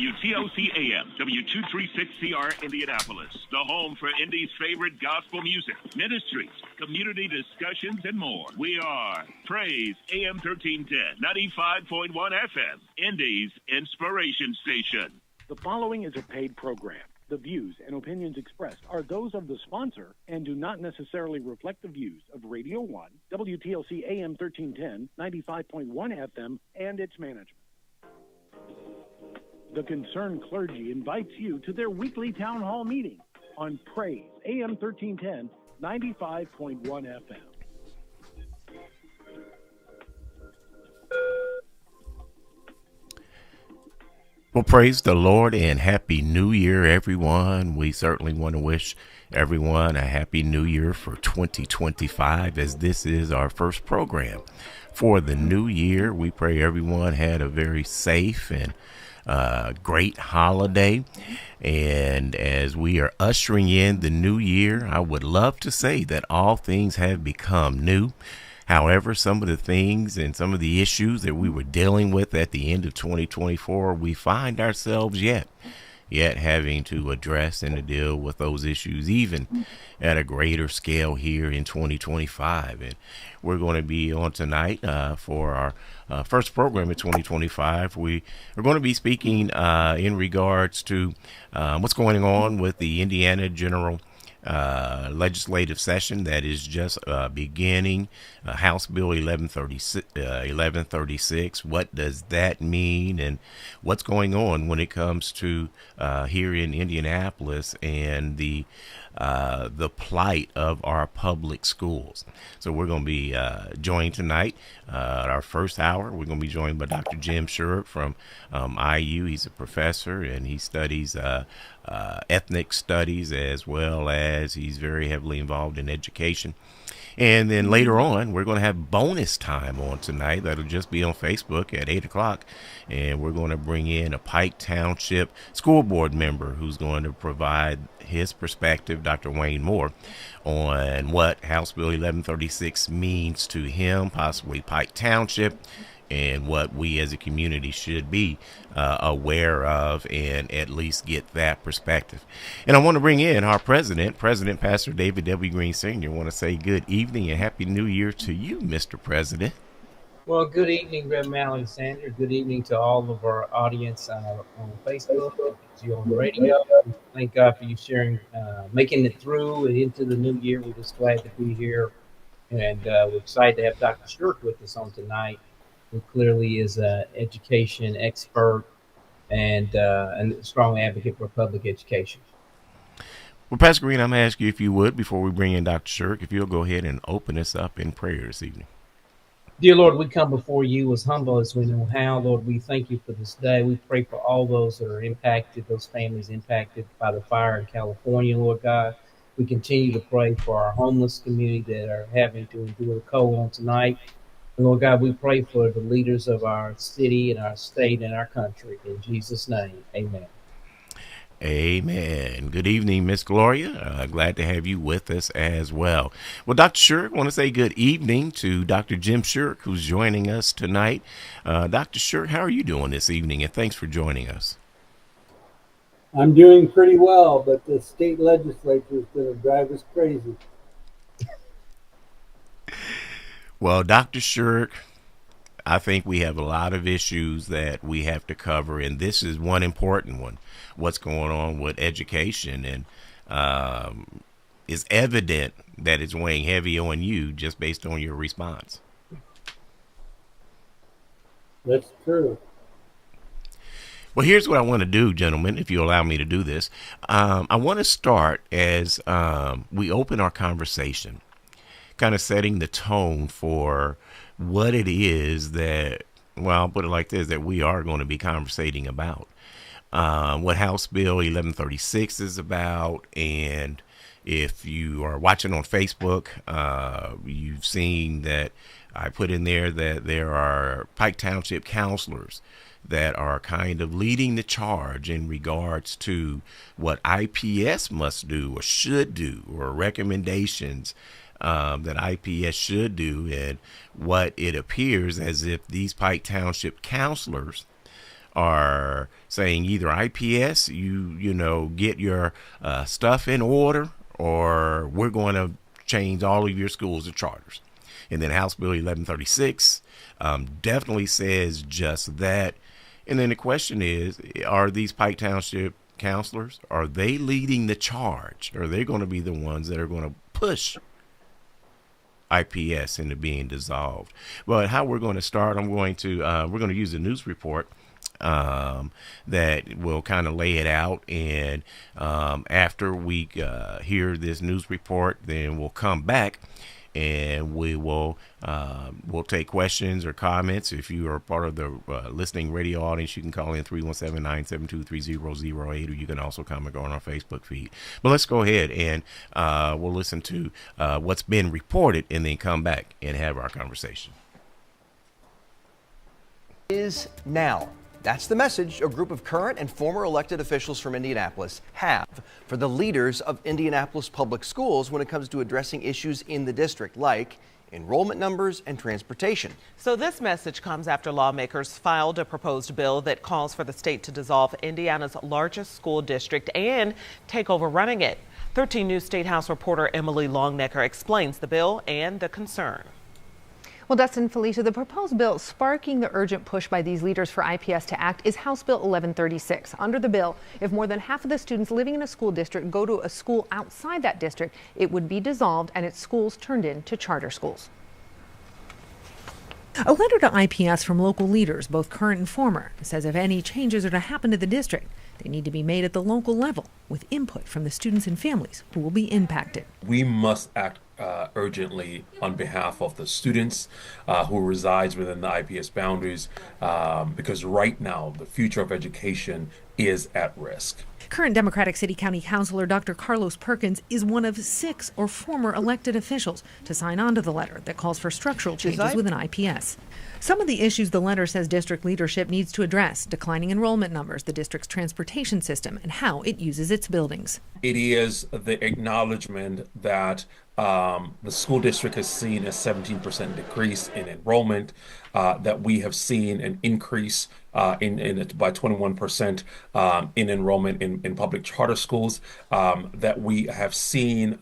WTOC AM, W236CR Indianapolis, the home for Indy's favorite gospel music, ministries, community discussions, and more. We are Praise AM 1310, 95.1 FM, Indy's inspiration station. The following is a paid program. The views and opinions expressed are those of the sponsor and do not necessarily reflect the views of Radio 1, WTLC AM 1310, 95.1 FM, and its management. The Concerned Clergy invites you to their weekly town hall meeting on Praise AM 1310, 95.1 FM. Well, praise the Lord and Happy New Year, everyone. We certainly want to wish everyone a Happy New Year for 2025, as this is our first program for the new year. We pray everyone had a very safe and great holiday. And as we are ushering in the new year, I would love to say that all things have become new. However, some of the things and some of the issues that we were dealing with at the end of 2024, we find ourselves yet having to address and to deal with those issues, even at a greater scale here in 2025. And we're going to be on tonight for our first program in 2025. We are going to be speaking in regards to what's going on with the Indiana General legislative session that is just beginning. House Bill 1136. What does that mean, and what's going on when it comes to here in Indianapolis and the plight of our public schools? So we're going to be joined tonight. Our first hour, we're going to be joined by Dr. Jim Shurk from IU. He's a professor and he studies ethnic studies, as well as he's very heavily involved in education. And then later on, we're going to have bonus time on tonight. That'll just be on Facebook at 8 o'clock. And we're going to bring in a Pike Township school board member who's going to provide his perspective, Dr. Wayne Moore, on what House Bill 1136 means to him, possibly Pike Township, and what we as a community should be aware of, and at least get that perspective. And I want to bring in our President Pastor David W. Green Sr. I want to say good evening and Happy New Year to you, Mr. President. Well, good evening, Reverend Alexander. Good evening to all of our audience on Facebook, you on the radio. Thank God for you sharing, making it through and into the new year. We're just glad to be here, and we're excited to have Dr. Shurk with us on tonight, who clearly is an education expert and a strong advocate for public education. Well, Pastor Green, I'm going to ask you, if you would, before we bring in Dr. Shurk, if you'll go ahead and open us up in prayer this evening. Dear Lord, we come before you as humble as we know how. Lord, we thank you for this day. We pray for all those that are impacted, those families impacted by the fire in California, Lord God. We continue to pray for our homeless community that are having to endure the cold on tonight. And Lord God, we pray for the leaders of our city and our state and our country. In Jesus' name, amen. Amen. Good evening, Miss Gloria. Glad to have you with us as well. Well, Dr. Shurk, I want to say good evening to Dr. Jim Shurk, who's joining us tonight. Dr. Shurk, how are you doing this evening? And thanks for joining us. I'm doing pretty well, but the state legislature is going to drive us crazy. Well, Dr. Shurk, I think we have a lot of issues that we have to cover, and this is one important one. What's going on with education, and it's evident that it's weighing heavy on you just based on your response. That's true. Well, here's what I want to do, gentlemen, if you allow me to do this. I want to start as we open our conversation, kind of setting the tone for what it is that, well, I'll put it like this, that we are going to be conversating about. What House Bill 1136 is about. And if you are watching on Facebook, you've seen that I put in there that there are Pike Township counselors that are kind of leading the charge in regards to what IPS must do or should do, or recommendations that IPS should do, and what it appears as if these Pike Township counselors are saying either IPS, you know, get your stuff in order, or we're going to change all of your schools to charters. And then House Bill 1136 definitely says just that. And then the question is, are these Pike Township counselors, are they leading the charge? Are they going to be the ones that are going to push IPS into being dissolved? But how we're going to start, we're going to use a news report that will kind of lay it out, and after we hear this news report, then we'll come back and we'll take questions or comments. If you are part of the listening radio audience, you can call in 317-972-3008, or you can also comment on our Facebook feed. But let's go ahead and we'll listen to what's been reported and then come back and have our conversation. Is now. That's the message a group of current and former elected officials from Indianapolis have for the leaders of Indianapolis public schools when it comes to addressing issues in the district, like enrollment numbers and transportation. So this message comes after lawmakers filed a proposed bill that calls for the state to dissolve Indiana's largest school district and take over running it. 13 News State House reporter Emily Longnecker explains the bill and the concern. Well, Dustin, Felicia, the proposed bill sparking the urgent push by these leaders for IPS to act is House Bill 1136. Under the bill, if more than half of the students living in a school district go to a school outside that district, it would be dissolved and its schools turned into charter schools. A letter to IPS from local leaders, both current and former, says if any changes are to happen to the district, they need to be made at the local level with input from the students and families who will be impacted. We must act urgently on behalf of the students who resides within the IPS boundaries, because right now the future of education is at risk. Current Democratic City County Councilor Dr. Carlos Perkins is one of 6 or former elected officials to sign on to the letter that calls for structural changes within IPS. Some of the issues the letter says district leadership needs to address: declining enrollment numbers, the district's transportation system, and how it uses its buildings. It is the acknowledgement that the school district has seen a 17% decrease in enrollment, that we have seen an increase in by 21% in enrollment in public charter schools, that we have seen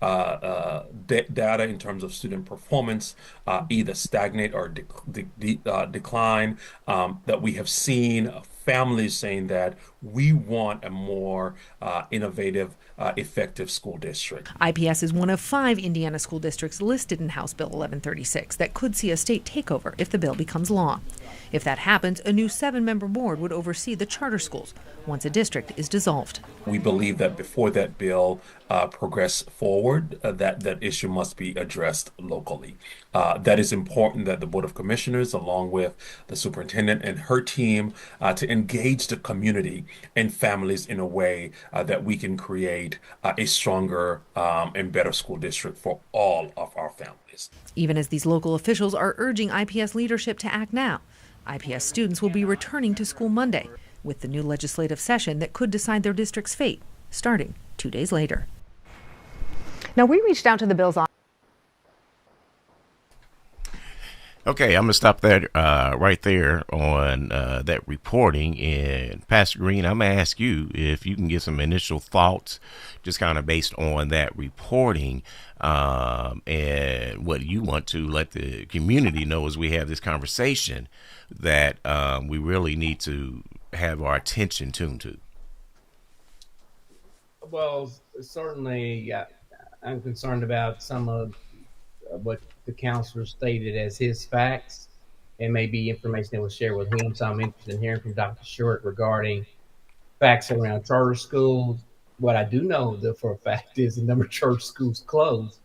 data in terms of student performance either stagnate or decline, that we have seen families saying that we want a more innovative, effective school district. IPS is one of 5 Indiana school districts listed in House Bill 1136 that could see a state takeover if the bill becomes law. If that happens, a new 7-member board would oversee the charter schools once a district is dissolved. We believe that before that bill progress forward, that issue must be addressed locally. That is important that the Board of Commissioners, along with the superintendent and her team, to engage the community and families in a way that we can create a stronger and better school district for all of our families. Even as these local officials are urging IPS leadership to act now, IPS students will be returning to school Monday with the new legislative session that could decide their district's fate, starting 2 days later. Now, we reached out to the bill's office. Okay, I'm going to stop that right there on that reporting. And Pastor Green, I'm going to ask you if you can give some initial thoughts, just kind of based on that reporting, and what you want to let the community know as we have this conversation that we really need to have our attention tuned to. Well, certainly I'm concerned about some of what the counselor stated as his facts, and maybe information that was shared with him. So I'm interested in hearing from Dr. Short regarding facts around charter schools. What I do know for a fact is the number of church schools closed,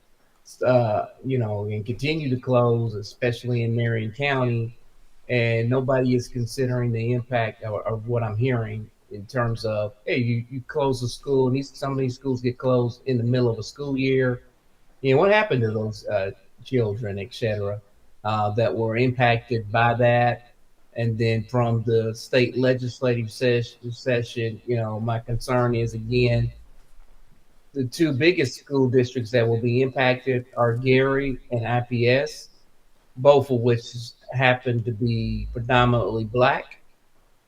and continue to close, especially in Marion County. And nobody is considering the impact of what I'm hearing in terms of, hey, you close a school, and some of these schools get closed in the middle of a school year. What happened to those children, et cetera, that were impacted by that? And then from the state legislative session, my concern is, again, the 2 biggest school districts that will be impacted are Gary and IPS, both of which happen to be predominantly Black.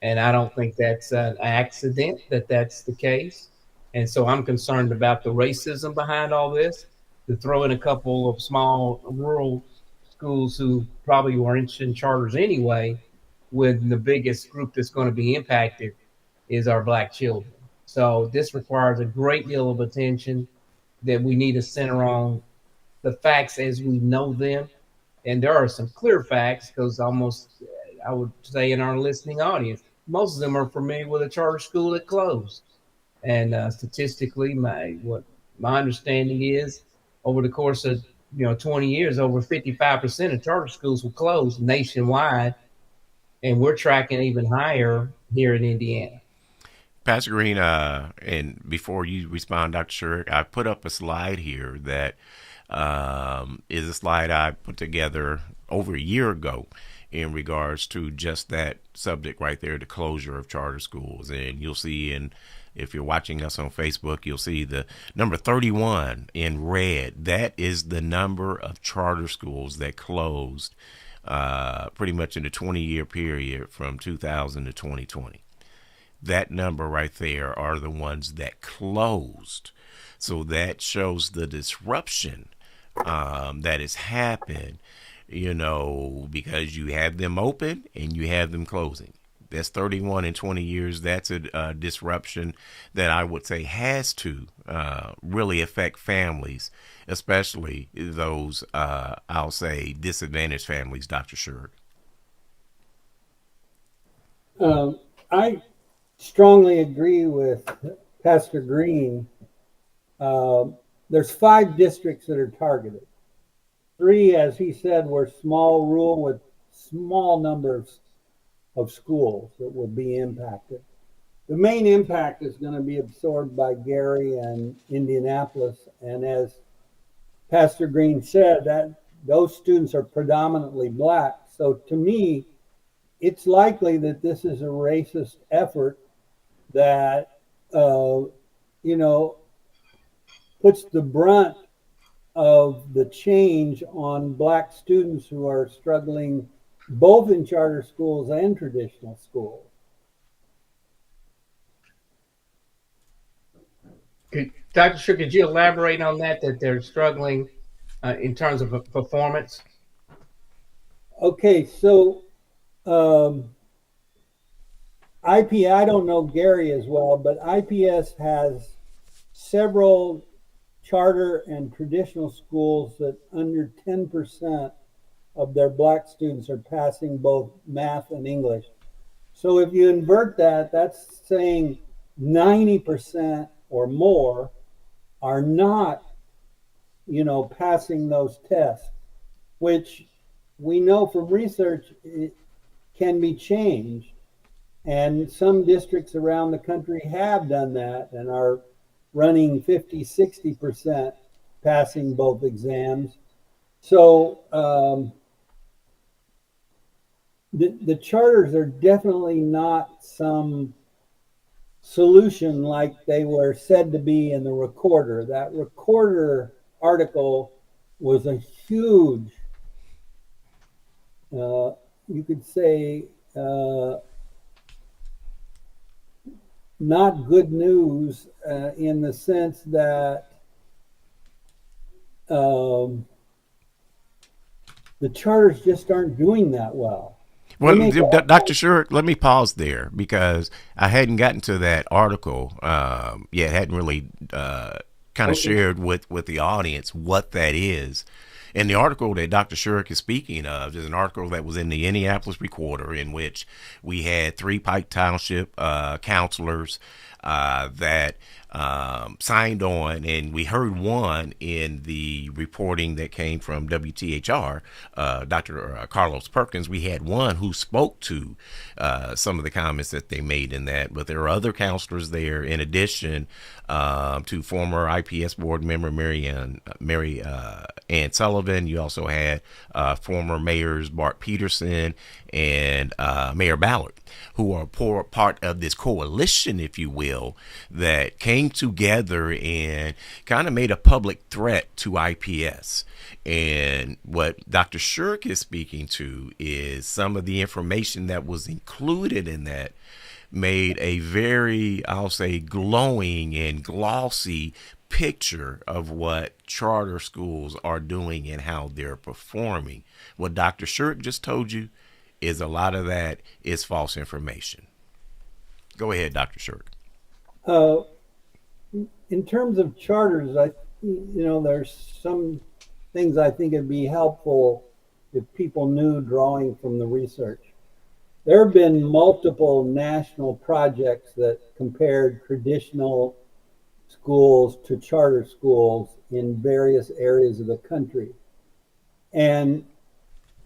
And I don't think that's an accident that that's the case. And so I'm concerned about the racism behind all this. To throw in a couple of small rural schools who probably weren't in charters anyway, when the biggest group that's going to be impacted is our Black children. So this requires a great deal of attention that we need to center on the facts as we know them. And there are some clear facts, because almost, I would say in our listening audience, most of them are familiar with a charter school that closed. And statistically, my understanding is, over the course of 20 years, over 55% of charter schools will close nationwide, and we're tracking even higher here in Indiana. Pastor Green, and before you respond, Dr. Shurik, I put up a slide here that is a slide I put together over a year ago in regards to just that subject right there, the closure of charter schools. And you'll see, if you're watching us on Facebook, you'll see the number 31 in red. That is the number of charter schools that closed pretty much in the 20-year period from 2000 to 2020. That number right there are the ones that closed. So that shows the disruption that has happened, because you have them open and you have them closing. That's 31 in 20 years. That's a disruption that I would say has to really affect families, especially those, I'll say, disadvantaged families, Dr. Shurik. I strongly agree with Pastor Green. There's 5 districts that are targeted. 3, as he said, were small rural with small numbers of schools that will be impacted. The main impact is going to be absorbed by Gary and Indianapolis. And as Pastor Green said, that those students are predominantly Black. So to me, it's likely that this is a racist effort that, puts the brunt of the change on Black students who are struggling both in charter schools and traditional schools. Dr. Shurik, could you elaborate on that they're struggling in terms of performance? Okay, so I don't know Gary as well, but IPS has several charter and traditional schools that under 10% of their Black students are passing both math and English. So if you invert that, that's saying 90% or more are not, passing those tests, which we know from research it can be changed. And some districts around the country have done that and are running 50-60% passing both exams. So the charters are definitely not some solution like they were said to be in the Recorder. That Recorder article was a huge, you could say, not good news in the sense that the charters just aren't doing that well. Well, Dr. Shurik, let me pause there because I hadn't gotten to that article yet. Hadn't really kind of shared with the audience what that is. And the article that Dr. Shurik is speaking of is an article that was in the Indianapolis Recorder, in which we had 3 Pike Township counselors that signed on, and we heard one in the reporting that came from WTHR, Dr. Carlos Perkins. We had one who spoke to some of the comments that they made in that, but there are other counselors there in addition to former IPS board member Mary Ann Sullivan. You also had former mayors Bart Peterson and Mayor Ballard, who are part of this coalition, if you will, that came came together and kind of made a public threat to IPS. And what Dr. Shirk is speaking to is some of the information that was included in that made a very, I'll say, glowing and glossy picture of what charter schools are doing and how they're performing. What Dr. Shirk just told you is a lot of that is false information. Go ahead, Dr. Shirk. In terms of charters, there's some things I think it'd be helpful if people knew drawing from the research. There have been multiple national projects that compared traditional schools to charter schools in various areas of the country. And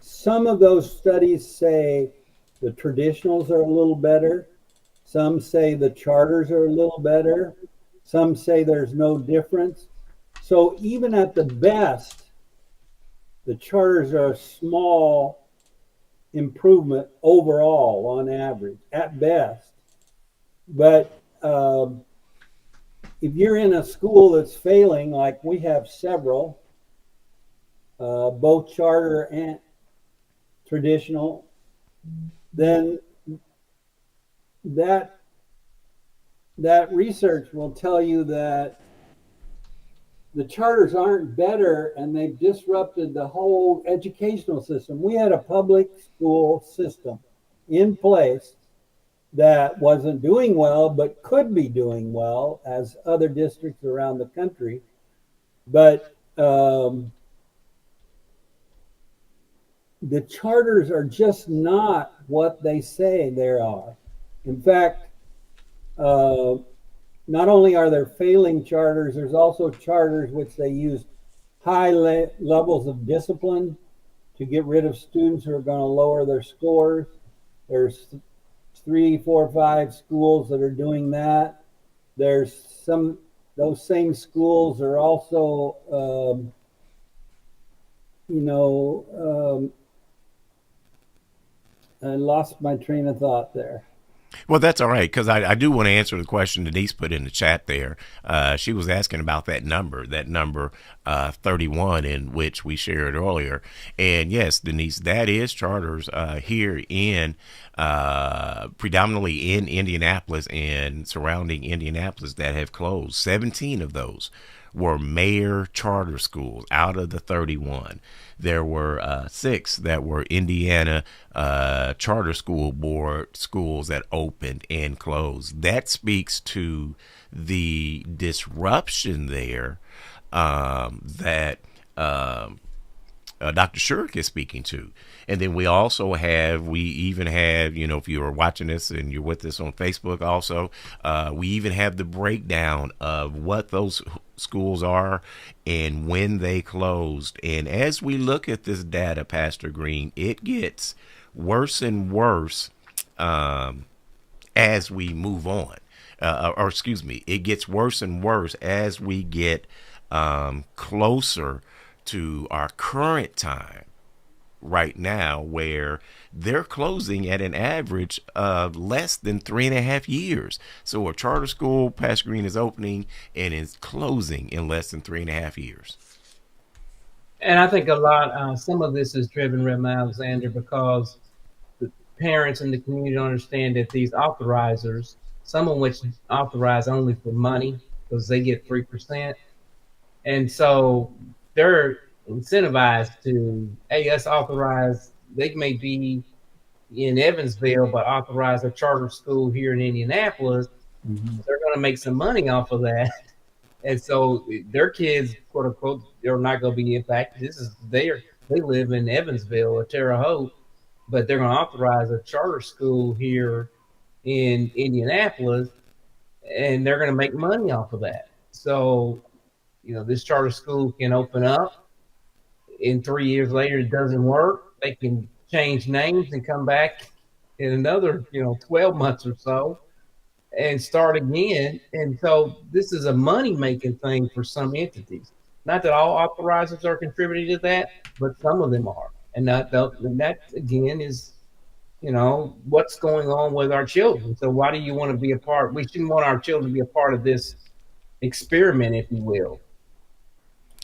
some of those studies say the traditionals are a little better. Some say the charters are a little better. Some say there's no difference. So even at the best, the charters are a small improvement overall on average, at best. But if you're in a school that's failing, like we have several, both charter and traditional, then that research will tell you that the charters aren't better and they've disrupted the whole educational system. We had a public school system in place that wasn't doing well, but could be doing well as other districts around the country. But the charters are just not what they say they are. In fact, not only are there failing charters, there's also charters which they use high levels of discipline to get rid of students who are going to lower their scores. There's 3, 4, 5 schools that are doing that. There's those same schools are also, I lost my train of thought there. Well, that's all right, because I do want to answer the question Denise put in the chat there. She was asking about that number 31, in which we shared earlier. And yes, Denise, that is charters here in predominantly in Indianapolis and surrounding Indianapolis that have closed. 17 of those were mayor charter schools out of the 31. There were 6 that were Indiana charter school board schools that opened and closed. That speaks to the disruption there that Dr. Shirk is speaking to. And then we even have, if you are watching this and you're with us on Facebook also, we even have the breakdown of what those schools are and when they closed. And as we look at this data, Pastor Green, it gets worse and worse as we move on. It gets worse and worse as we get closer to our current time right now, where they're closing at an average of less than 3.5 years. So a charter school, Pastor Green, is opening and is closing in less than 3.5 years. And I think some of this is driven, Reverend Alexander, because the parents in the community don't understand that these authorizers, some of which authorize only for money because they get 3%. And so they're incentivized to, hey, us authorize, they may be in Evansville, but authorize a charter school here in Indianapolis. Mm-hmm. They're going to make some money off of that. And so their kids, quote unquote, they're not going to be impacted. They live in Evansville or Terre Haute, but they're going to authorize a charter school here in Indianapolis, and they're going to make money off of that. So, this charter school can open up. In 3 years later, it doesn't work. They can change names and come back in another, 12 months or so and start again. And so this is a money-making thing for some entities. Not that all authorizers are contributing to that, but some of them are. And that again, is, what's going on with our children. So why do you want to be a part? We shouldn't want our children to be a part of this experiment, if you will.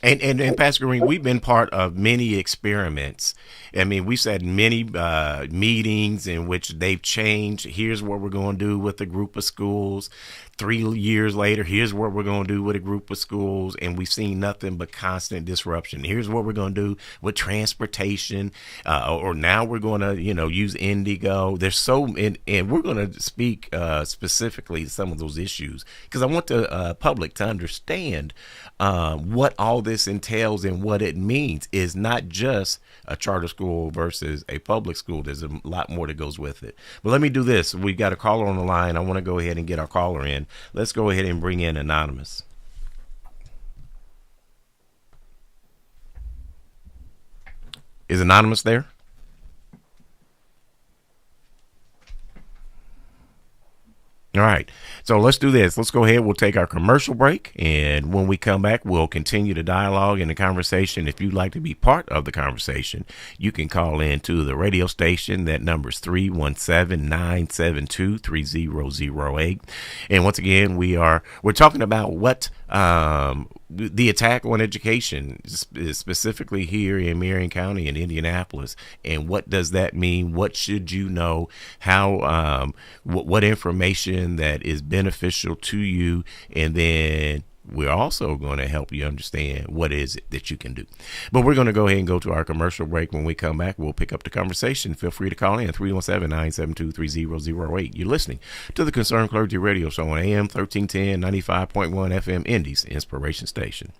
And Pastor Green, we've been part of many experiments. I mean, we've had many meetings in which they've changed. Here's what we're going to do with a group of schools. 3 years later, here's what we're going to do with a group of schools. And we've seen nothing but constant disruption. Here's what we're going to do with transportation. Or now we're going to, use Indigo. There's and we're going to speak specifically to some of those issues because I want the public to understand what all this entails and what it means is not just a charter school versus a public school. There's a lot more that goes with it. But let me do this. We've got a caller on the line. I want to go ahead and get our caller in. Let's go ahead and bring in Anonymous. Is Anonymous there? All right. So let's do this. Let's go ahead. We'll take our commercial break. And when we come back, we'll continue the dialogue and the conversation. If you'd like to be part of the conversation, you can call in to the radio station. That number is 317-972-3008. And once again, we're talking about what the attack on education, specifically here in Marion County and Indianapolis, and what does that mean? What should you know? How what information that is beneficial to you, and then we're also going to help you understand what is it that you can do. But we're going to go ahead and go to our commercial break. When we come back, we'll pick up the conversation. Feel free to call in 317-972-3008. You're listening to the Concerned Clergy Radio Show on AM 1310, 95.1 FM, Indy's Inspiration Station.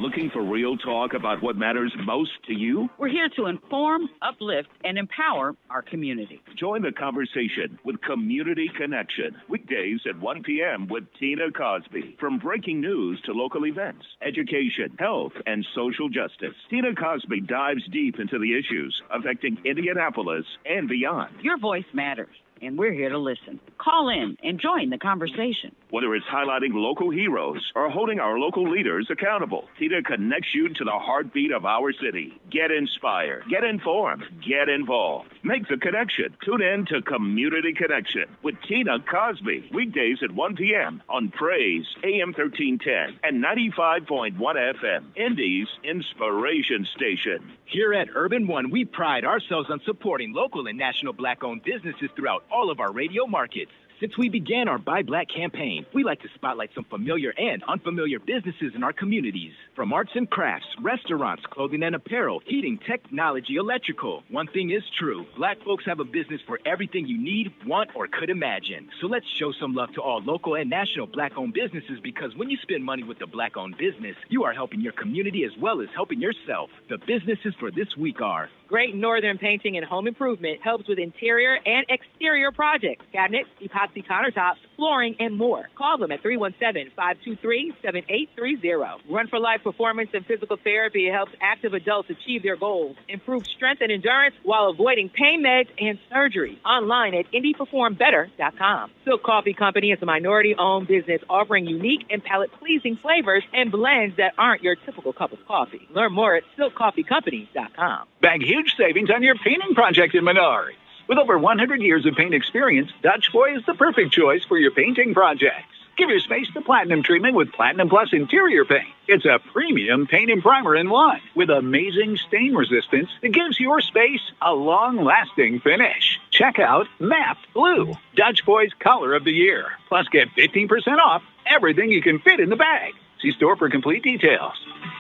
Looking for real talk about what matters most to you? We're here to inform, uplift, and empower our community. Join the conversation with Community Connection, weekdays at 1 p.m. with Tina Cosby. From breaking news to local events, education, health, and social justice, Tina Cosby dives deep into the issues affecting Indianapolis and beyond. Your voice matters, and we're here to listen. Call in and join the conversation. Whether it's highlighting local heroes or holding our local leaders accountable, Tina connects you to the heartbeat of our city. Get inspired, get informed, get involved. Make the connection. Tune in to Community Connection with Tina Cosby, weekdays at 1 p.m. on Praise, AM 1310 and 95.1 FM, Indy's Inspiration Station. Here at Urban One, we pride ourselves on supporting local and national Black-owned businesses throughout all of our radio markets. Since we began our Buy Black campaign, we like to spotlight some familiar and unfamiliar businesses in our communities. From arts and crafts, restaurants, clothing and apparel, heating, technology, electrical. One thing is true. Black folks have a business for everything you need, want, or could imagine. So let's show some love to all local and national Black-owned businesses, because when you spend money with a Black-owned business, you are helping your community as well as helping yourself. The businesses for this week are Great Northern Painting and Home Improvement helps with interior and exterior projects, cabinets, epoxy countertops, flooring, and more. Call them at 317-523-7830. Run for Life Performance and Physical Therapy helps active adults achieve their goals, improve strength and endurance while avoiding pain meds and surgery. Online at IndyPerformBetter.com. Silk Coffee Company is a minority-owned business offering unique and palate-pleasing flavors and blends that aren't your typical cup of coffee. Learn more at SilkCoffeeCompany.com. Bag huge savings on your painting project in Menards. With over 100 years of paint experience, Dutch Boy is the perfect choice for your painting projects. Give your space the platinum treatment with Platinum Plus interior paint. It's a premium paint and primer in one with amazing stain resistance that gives your space a long-lasting finish. Check out Mapped Blue, Dutch Boy's color of the year. Plus, get 15% off everything you can fit in the bag. See store for complete details.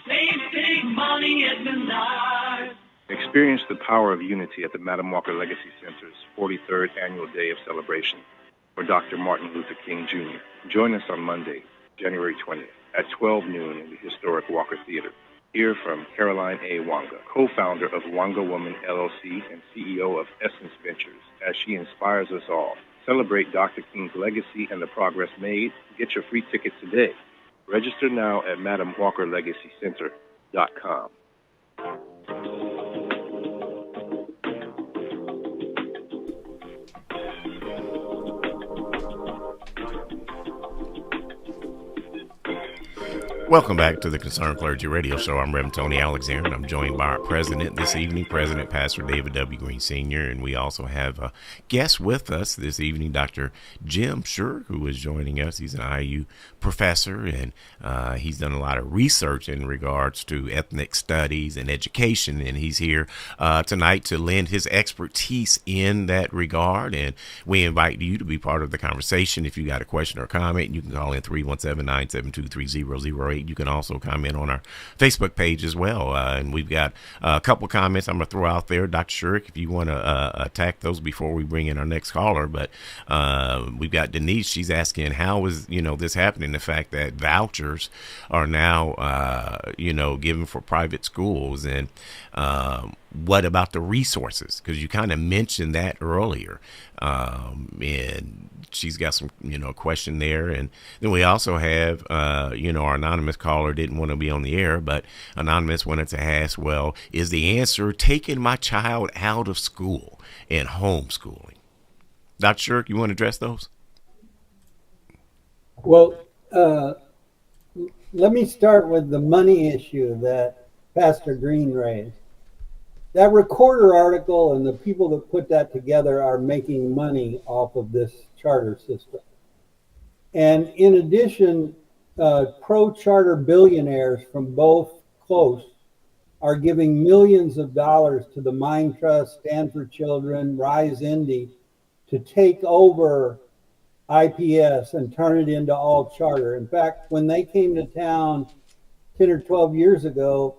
Save big money at Menards. Experience the power of unity at the Madam Walker Legacy Center's 43rd Annual Day of Celebration for Dr. Martin Luther King, Jr. Join us on Monday, January 20th at 12 noon in the historic Walker Theater. Hear from Caroline A. Wanga, co-founder of Wanga Woman LLC and CEO of Essence Ventures, as she inspires us all. Celebrate Dr. King's legacy and the progress made. Get your free ticket today. Register now at MadamWalkerLegacyCenter.com. Welcome back to the Concerned Clergy Radio Show. I'm Reverend Tony Alexander, and I'm joined by our president this evening, President Pastor David W. Green Sr., and we also have a guest with us this evening, Dr. Jim Shirk, who is joining us. He's an IU professor, and he's done a lot of research in regards to ethnic studies and education, and he's here tonight to lend his expertise in that regard, and we invite you to be part of the conversation. If you got a question or comment, you can call in 317-972-3008. You can also comment on our Facebook page as well. And we've got a couple comments I'm going to throw out there. Dr. Shirk, if you want to attack those before we bring in our next caller. But we've got Denise. She's asking, how is, this happening? The fact that vouchers are now, given for private schools. And what about the resources? Because you kind of mentioned that earlier. And she's got some, question there. And then we also have, our anonymous caller didn't want to be on the air, but anonymous wanted to ask, well, is the answer taking my child out of school and homeschooling? Dr. Shirk, you want to address those? Well, let me start with the money issue that Pastor Green raised. That Recorder article and the people that put that together are making money off of this charter system. And in addition, pro-charter billionaires from both coasts are giving millions of dollars to the Mind Trust, Stand for Children, Rise Indy to take over IPS and turn it into all charter. In fact, when they came to town 10 or 12 years ago,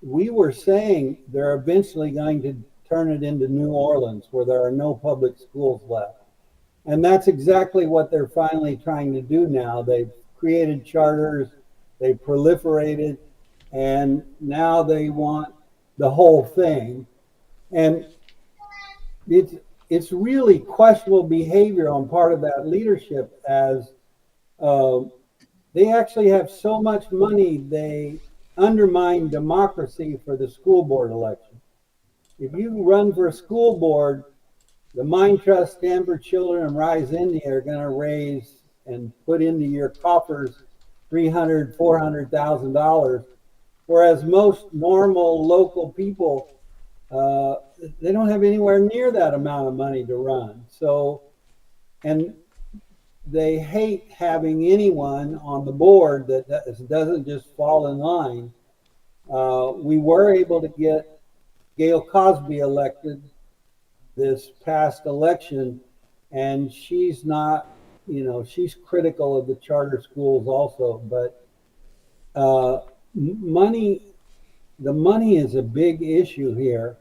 we were saying they're eventually going to turn it into New Orleans, where there are no public schools left. And that's exactly what they're finally trying to do now. They've created charters, they proliferated, and now they want the whole thing. And it's really questionable behavior on part of that leadership, as they actually have so much money, they undermine democracy for the school board election. If you run for a school board, the Mind Trust, Stand for Children, and Rise Indy are going to raise and put into your coffers $300,000, $400,000, whereas most normal local people, they don't have anywhere near that amount of money to run. So, and they hate having anyone on the board that doesn't just fall in line. We were able to get Gail Cosby elected this past election, and she's not, she's critical of the charter schools also, but the money is a big issue here.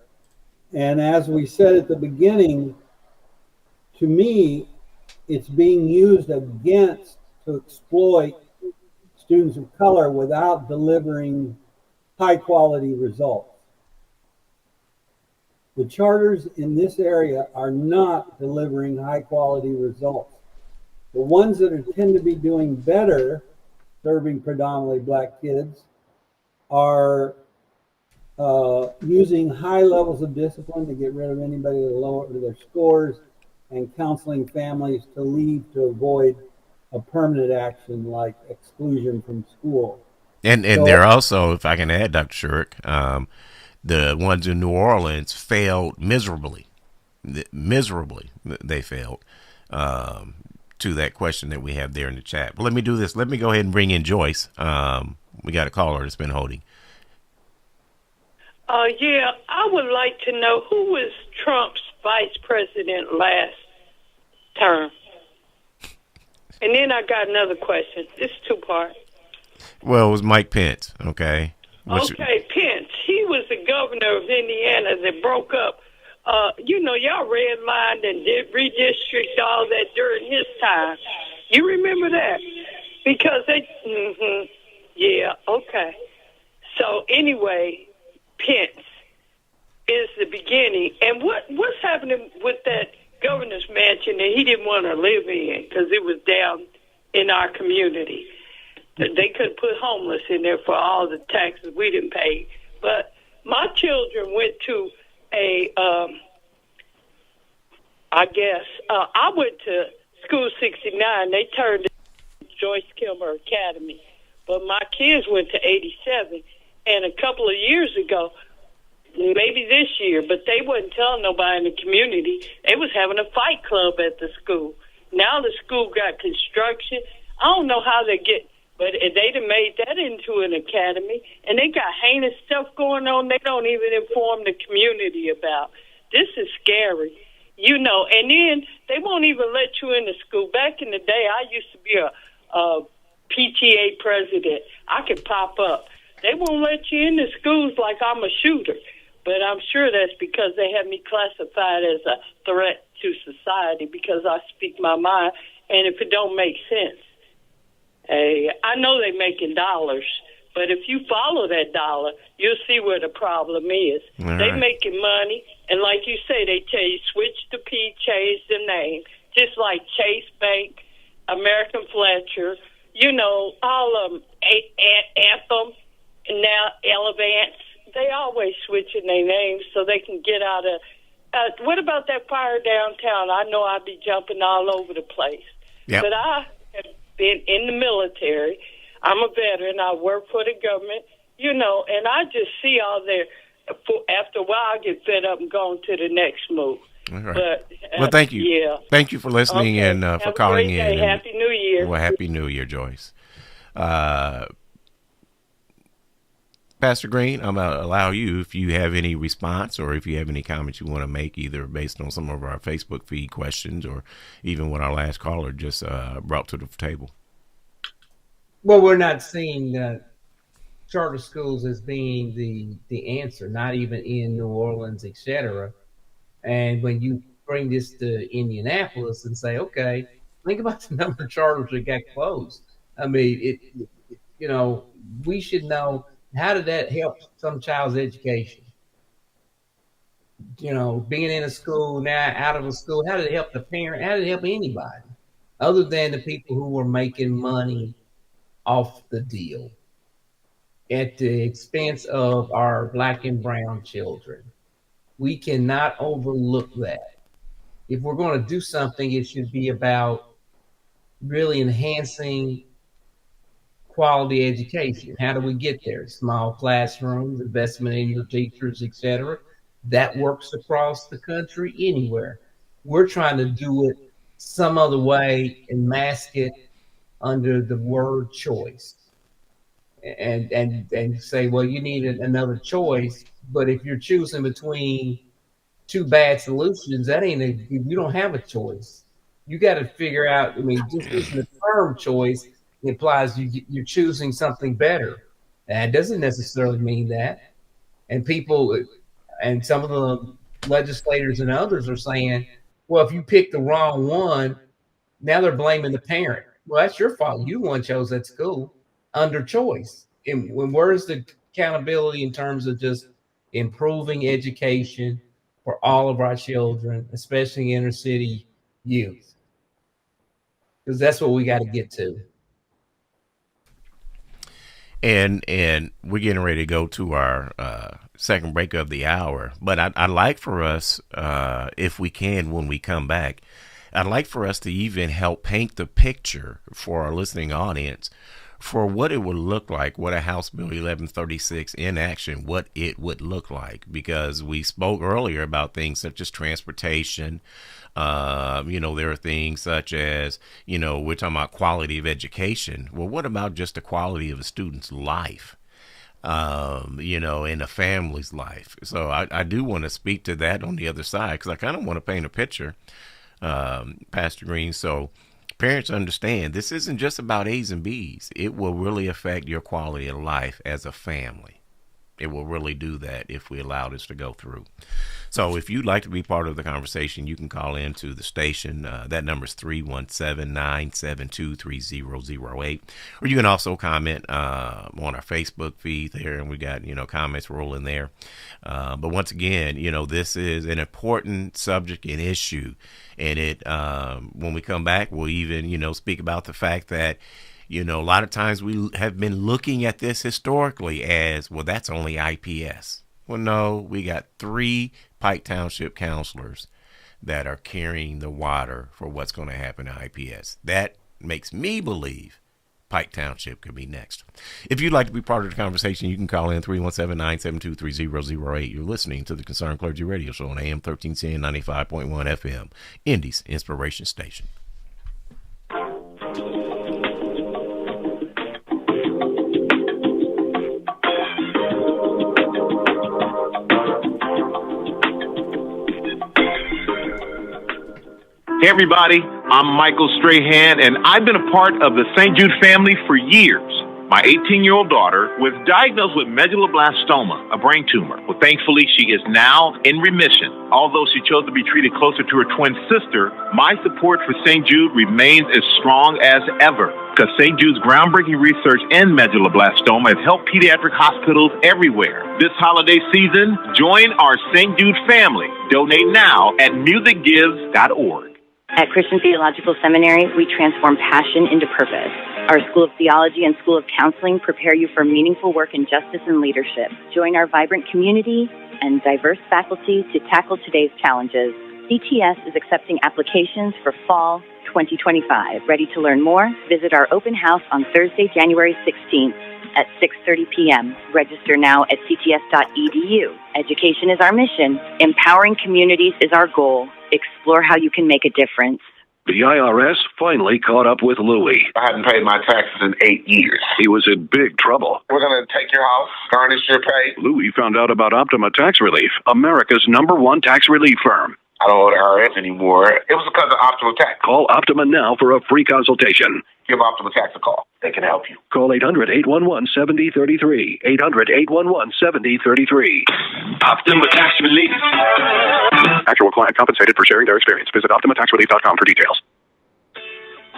And as we said at the beginning, to me, it's being used against to exploit students of color without delivering high quality results. The charters in this area are not delivering high quality results. The ones that tend to be doing better, serving predominantly Black kids, are using high levels of discipline to get rid of anybody that lower their scores, and counseling families to leave to avoid a permanent action like exclusion from school. And so, they're also, if I can add, Dr. Shirk, the ones in New Orleans failed miserably. They failed to that question that we have there in the chat. But let me do this. Let me go ahead and bring in Joyce. We got a caller that's been holding. Yeah, I would like to know who was Trump's vice president last term. And then I got another question. It's two-part. Well, it was Mike Pence, okay? Pence. He was the governor of Indiana that broke up. Y'all redlined and did redistrict all that during his time. You remember that? Because yeah, okay. So anyway, Pence is the beginning. And what's happening with that governor's mansion that he didn't want to live in because it was down in our community? They could put homeless in there for all the taxes we didn't pay. But my children went to I went to School 69. They turned it Joyce Kilmer Academy. but my kids went to 87. And a couple of years ago, maybe this year, but they wasn't telling nobody in the community. They was having a fight club at the school. Now the school got construction. I don't know how they get, but they'd have made that into an academy, and they got heinous stuff going on they don't even inform the community about. This is scary, you know, and then they won't even let you in the school. Back in the day, I used to be a PTA president. I could pop up. They won't let you in the schools like I'm a shooter, but I'm sure that's because they have me classified as a threat to society because I speak my mind, and if it don't make sense. I know they're making dollars, but if you follow that dollar, you'll see where the problem is. They're making money, and like you say, they tell you switch the P, change the name, just like Chase Bank, American Fletcher, you know, all of them, Anthem, and now Elevance. They always switching their names so they can get out of. What about that fire downtown? I know I'd be jumping all over the place, but I have been in the military. I'm a veteran. I work for the government, you know, and I just see all there. After a while, I get fed up and go on to the next move. All right. But, well, thank you. Yeah. Thank you for listening and for calling in. Day. Happy New Year. Well, Happy New Year, Joyce. Pastor Green, I'm going to allow you, if you have any response or if you have any comments you want to make, either based on some of our Facebook feed questions or even what our last caller just brought to the table. Well, we're not seeing charter schools as being the answer, not even in New Orleans, et cetera. And when you bring this to Indianapolis and say, okay, think about the number of charters that got closed. I mean, you know, we should know, how did that help some child's education? You know, being in a school, now out of a school, how did it help the parent? How did it help anybody other than the people who were making money off the deal at the expense of our Black and brown children? We cannot overlook that. If we're going to do something, it should be about really enhancing quality education. How do we get there? Small classrooms, investment in your teachers, et cetera. That works across the country anywhere. We're trying to do it some other way and mask it under the word choice. And say, well, you need another choice. But if you're choosing between two bad solutions, you don't have a choice. You got to figure out, I mean, just using the term choice implies you're choosing something better. That doesn't necessarily mean that. And people, and some of the legislators and others are saying, well, if you pick the wrong one, now they're blaming the parent. Well, that's your fault. You the one chose that school under choice. And where's the accountability in terms of just improving education for all of our children, especially inner city youth? Because that's what we got to get to. And we're getting ready to go to our second break of the hour. But I'd like for us, if we can, when we come back, I'd like for us to even help paint the picture for our listening audience for what it would look like, what a House Bill 1136 in action, what it would look like. Because we spoke earlier about things such as transportation. You know, there are things such as, you know, we're talking about quality of education. Well, what about just the quality of a student's life, you know, in a family's life? So I do want to speak to that on the other side, because I kind of want to paint a picture, Pastor Green. So parents understand this isn't just about A's and B's. It will really affect your quality of life as a family. It will really do that if we allow this to go through. So if you'd like to be part of the conversation, you can call into the station. That number is 317-972-3008. Or you can also comment on our Facebook feed there, and we got, you know, comments rolling there. But once again, you know, this is an important subject and issue. And it when we come back, we'll even, you know, speak about the fact that, you know, a lot of times we have been looking at this historically as, well, that's only IPS. Well, no, we got 3 Pike Township counselors that are carrying the water for what's going to happen to IPS. That makes me believe Pike Township could be next. If you'd like to be part of the conversation, you can call in 317-972-3008. You're listening to the Concerned Clergy Radio Show on AM 1310 95.1 FM, Indy's Inspiration Station. Hey everybody, I'm Michael Strahan, and I've been a part of the St. Jude family for years. My 18-year-old daughter was diagnosed with medulloblastoma, a brain tumor. Well, thankfully, she is now in remission. Although she chose to be treated closer to her twin sister, my support for St. Jude remains as strong as ever, because St. Jude's groundbreaking research in medulloblastoma has helped pediatric hospitals everywhere. This holiday season, join our St. Jude family. Donate now at musicgives.org. At Christian Theological Seminary, we transform passion into purpose. Our School of Theology and School of Counseling prepare you for meaningful work in justice and leadership. Join our vibrant community and diverse faculty to tackle today's challenges. CTS is accepting applications for fall 2025. Ready to learn more? Visit our open house on Thursday, January 16th at 6:30 p.m. Register now at cts.edu. Education is our mission. Empowering communities is our goal. Explore how you can make a difference. The IRS finally caught up with Louie. I hadn't paid my taxes in 8 years. He was in big trouble. We're going to take your house, garnish your pay. Louie found out about Optima Tax Relief, America's #1 tax relief firm. I don't owe the IRS anymore. It was because of Optima Tax. Call Optima now for a free consultation. Give Optima Tax a call. They can help you. Call 800-811-7033. 800-811-7033. Optima Tax Relief. Actual client compensated for sharing their experience. Visit OptimaTaxRelief.com for details.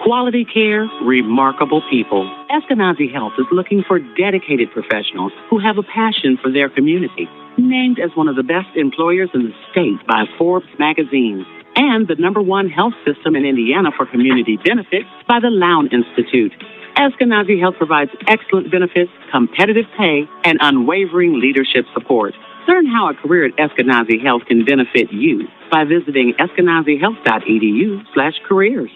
Quality care, remarkable people. Eskenazi Health is looking for dedicated professionals who have a passion for their community. Named as one of the best employers in the state by Forbes magazine. And the #1 health system in Indiana for community benefits by the Lown Institute. Eskenazi Health provides excellent benefits, competitive pay, and unwavering leadership support. Learn how a career at Eskenazi Health can benefit you by visiting eskenazihealth.edu/careers.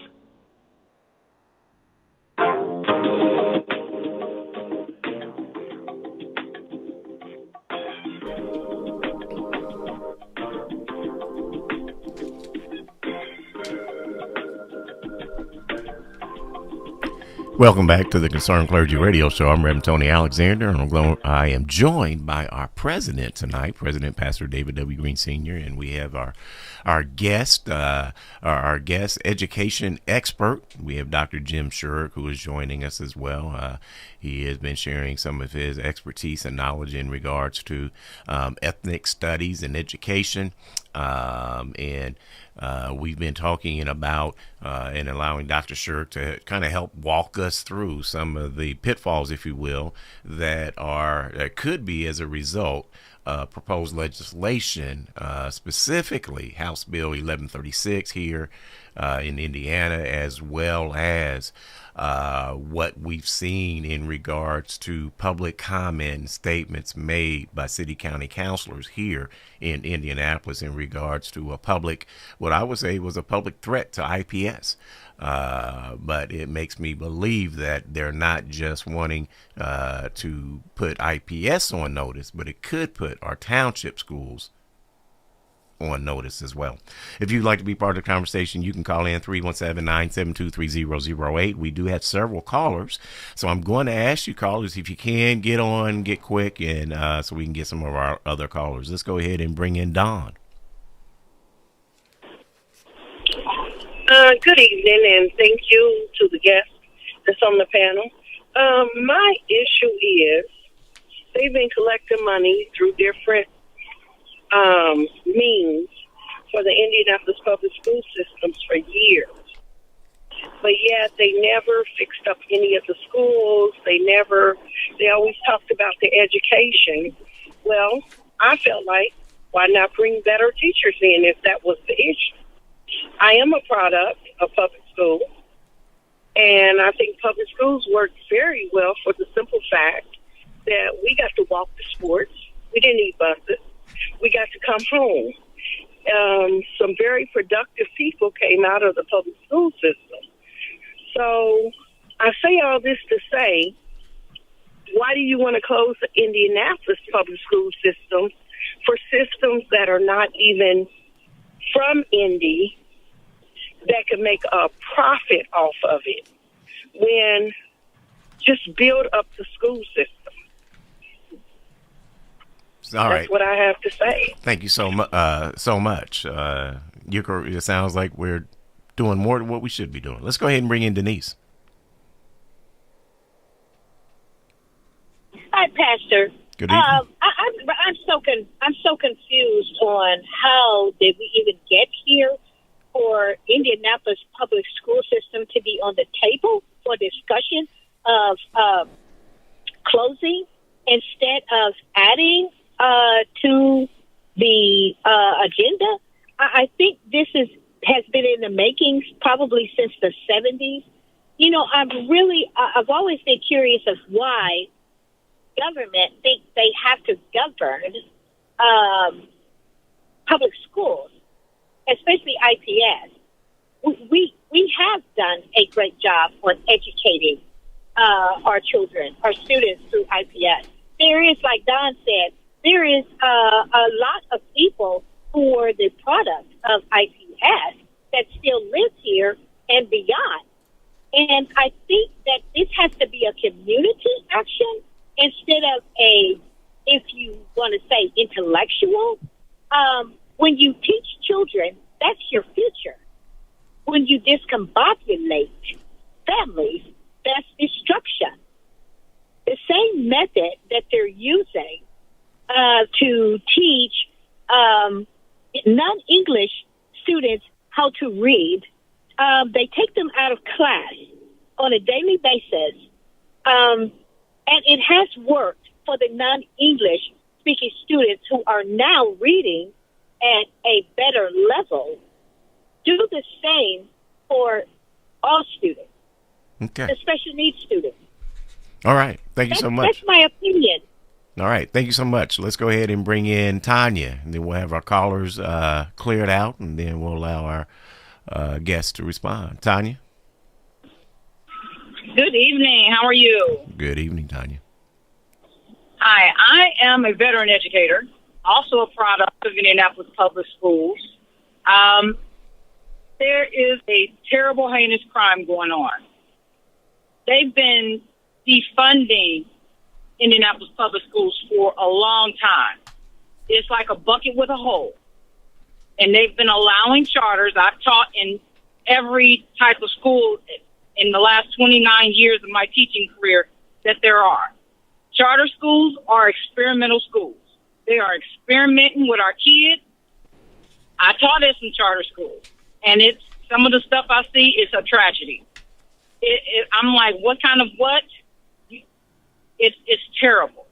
Welcome back to the Concerned Clergy Radio Show. I'm Reverend Tony Alexander, and I am joined by our president tonight, President Pastor David W. Green Sr., and we have our guest, education expert. We have Dr. Jim Shirk, who is joining us as well. He has been sharing some of his expertise and knowledge in regards to ethnic studies and education, we've been talking about and allowing Dr. Shirk to kind of help walk us through some of the pitfalls, if you will, that could be as a result of proposed legislation, specifically House Bill 1136 here in Indiana, as well as what we've seen in regards to public comment and statements made by city county councilors here in Indianapolis in regards to what I would say was a public threat to IPS. But it makes me believe that they're not just wanting to put IPS on notice, but it could put our township schools on notice as well. If you'd like to be part of the conversation, you can call in 317-972-3008. We do have several callers, so I'm going to ask you callers, if you can, get quick, and so we can get some of our other callers. Let's go ahead and bring in Don. Good evening, and thank you to the guest that's on the panel. My issue is they've been collecting money through different means for the Indianapolis public school systems for years. But yet they never fixed up any of the schools. They always talked about the education. Well, I felt like, why not bring better teachers in if that was the issue? I am a product of public school, and I think public schools work very well for the simple fact that we got to walk to sports. We didn't need buses. We got to come home. Some very productive people came out of the public school system. So I say all this to say, why do you want to close the Indianapolis public school system for systems that are not even from Indy that can make a profit off of it, when just build up the school system? All right. That's what I have to say. Thank you so much. It sounds like we're doing more than what we should be doing. Let's go ahead and bring in Denise. Hi, Pastor. Good evening. I'm so confused on how did we even get here for Indianapolis public school system to be on the table for discussion of closing instead of adding to the agenda. I think this has been in the makings probably since the 70s. You know, I've always been curious of why government think they have to govern public schools, especially IPS. We have done a great job on educating our children, our students through IPS. There is, like Don said, there is a lot of people who are the product of IPS that still live here and beyond. And I think that this has to be a community action instead of if you want to say intellectual. When you teach children, that's your future. When you discombobulate families, that's destruction. The same method that they're using to teach non-English students how to read, they take them out of class on a daily basis, and it has worked for the non-English speaking students who are now reading at a better level. Do the same for all students, okay, the special needs students. All right. Thank you so much. That's my opinion. All right. Thank you so much. Let's go ahead and bring in Tanya, and then we'll have our callers cleared out, and then we'll allow our guests to respond. Tanya? Good evening. How are you? Good evening, Tanya. Hi. I am a veteran educator, also a product of Indianapolis Public Schools. There is a terrible, heinous crime going on. They've been defunding Indianapolis Public Schools for a long time. It's like a bucket with a hole. And they've been allowing charters. I've taught in every type of school in the last 29 years of my teaching career that there are. Charter schools are experimental schools. They are experimenting with our kids. I taught at some charter schools, and it's some of the stuff I see is a tragedy. I'm like, what kind of what? It's terrible.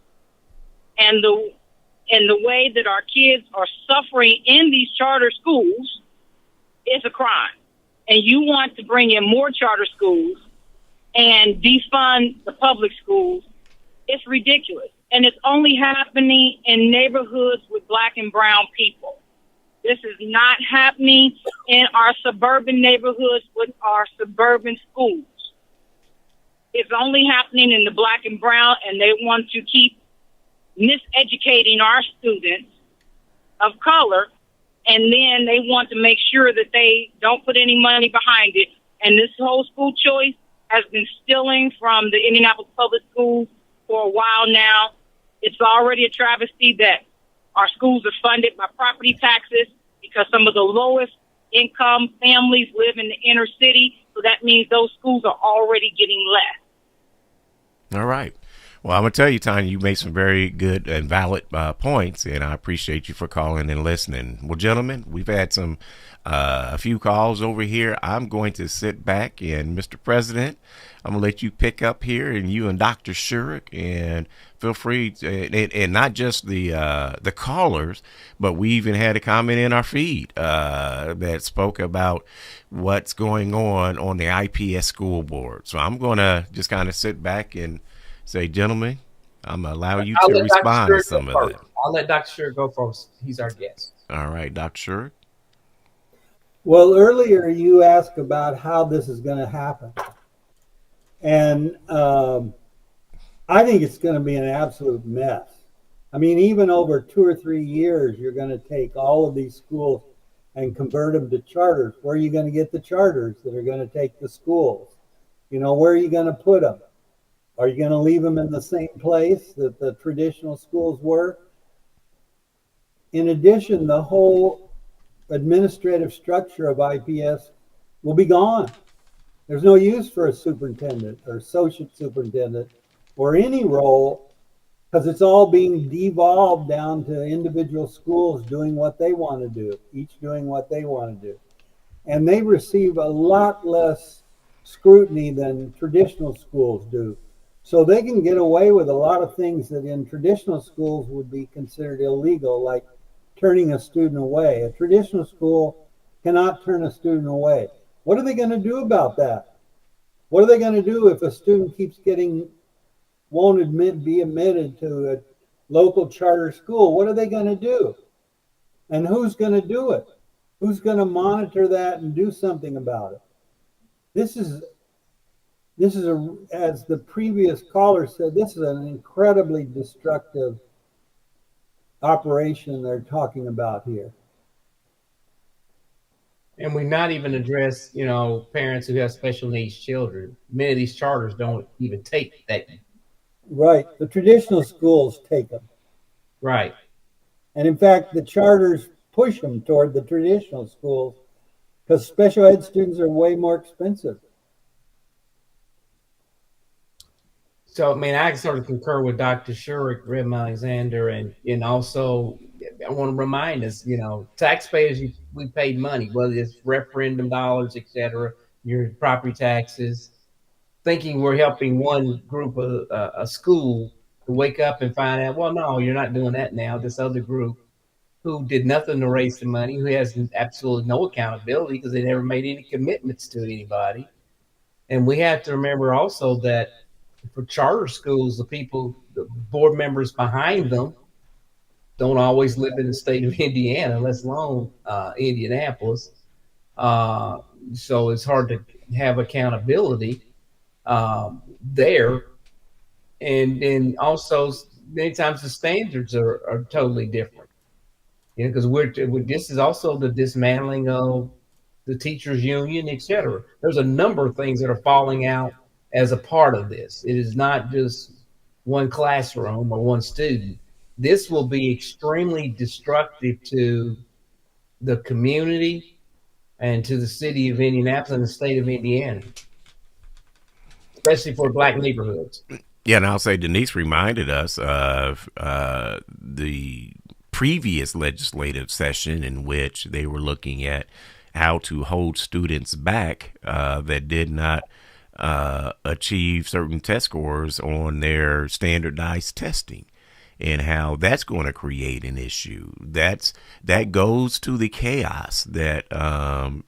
And the way that our kids are suffering in these charter schools is a crime. And you want to bring in more charter schools and defund the public schools. It's ridiculous. And it's only happening in neighborhoods with black and brown people. This is not happening in our suburban neighborhoods with our suburban schools. It's only happening in the black and brown, and they want to keep miseducating our students of color, and then they want to make sure that they don't put any money behind it. And this whole school choice has been stealing from the Indianapolis Public Schools for a while now. It's already a travesty that our schools are funded by property taxes because some of the lowest income families live in the inner city. So that means those schools are already getting less. All right. Well, I'm going to tell you, Tanya, you made some very good and valid points, and I appreciate you for calling and listening. Well, gentlemen, we've had a few calls over here. I'm going to sit back, and Mr. President, I'm going to let you pick up here, and you and Dr. Shurik, and feel free to, and not just the callers, but we even had a comment in our feed that spoke about what's going on the IPS school board. So I'm going to just kind of sit back and say, gentlemen, I'm going to allow you to respond to some of that. I'll let Dr. Shurik go first. He's our guest. All right, Dr. Shurik. Well, earlier you asked about how this is going to happen. And I think it's going to be an absolute mess. I mean, even over 2 or 3 years, you're going to take all of these schools and convert them to charters. Where are you going to get the charters that are going to take the schools? You know, where are you going to put them? Are you going to leave them in the same place that the traditional schools were? In addition, the whole administrative structure of IPS will be gone. There's no use for a superintendent or associate superintendent or any role, because it's all being devolved down to individual schools doing what they want to do, each doing what they want to do. And they receive a lot less scrutiny than traditional schools do. So they can get away with a lot of things that in traditional schools would be considered illegal, like turning a student away. A traditional school cannot turn a student away. What are they going to do about that? What are they going to do if a student keeps won't be admitted to a local charter school? What are they going to do? And who's going to do it? Who's going to monitor that and do something about it? This is as the previous caller said, this is an incredibly destructive operation they're talking about here. And we not even address, parents who have special needs children. Many of these charters don't even take that. Right. The traditional schools take them. Right. And in fact, the charters push them toward the traditional schools because special ed students are way more expensive. So, I sort of concur with Dr. Shurik, Rem Alexander, and also I want to remind us, taxpayers, we paid money, whether it's referendum dollars, et cetera, your property taxes, thinking we're helping one group of a school to wake up and find out, well, no, you're not doing that now. This other group who did nothing to raise the money, who has absolutely no accountability because they never made any commitments to anybody. And we have to remember also that for charter schools, the board members behind them don't always live in the state of Indiana, let alone Indianapolis. So it's hard to have accountability there. And also many times the standards are totally different. Because this is also the dismantling of the teachers union, et cetera. There's a number of things that are falling out as a part of this. It is not just one classroom or one student. This will be extremely destructive to the community and to the city of Indianapolis and the state of Indiana, especially for Black neighborhoods. Yeah, and I'll say Denise reminded us of the previous legislative session in which they were looking at how to hold students back that did not achieve certain test scores on their standardized testing, and how that's going to create an issue. That goes to the chaos that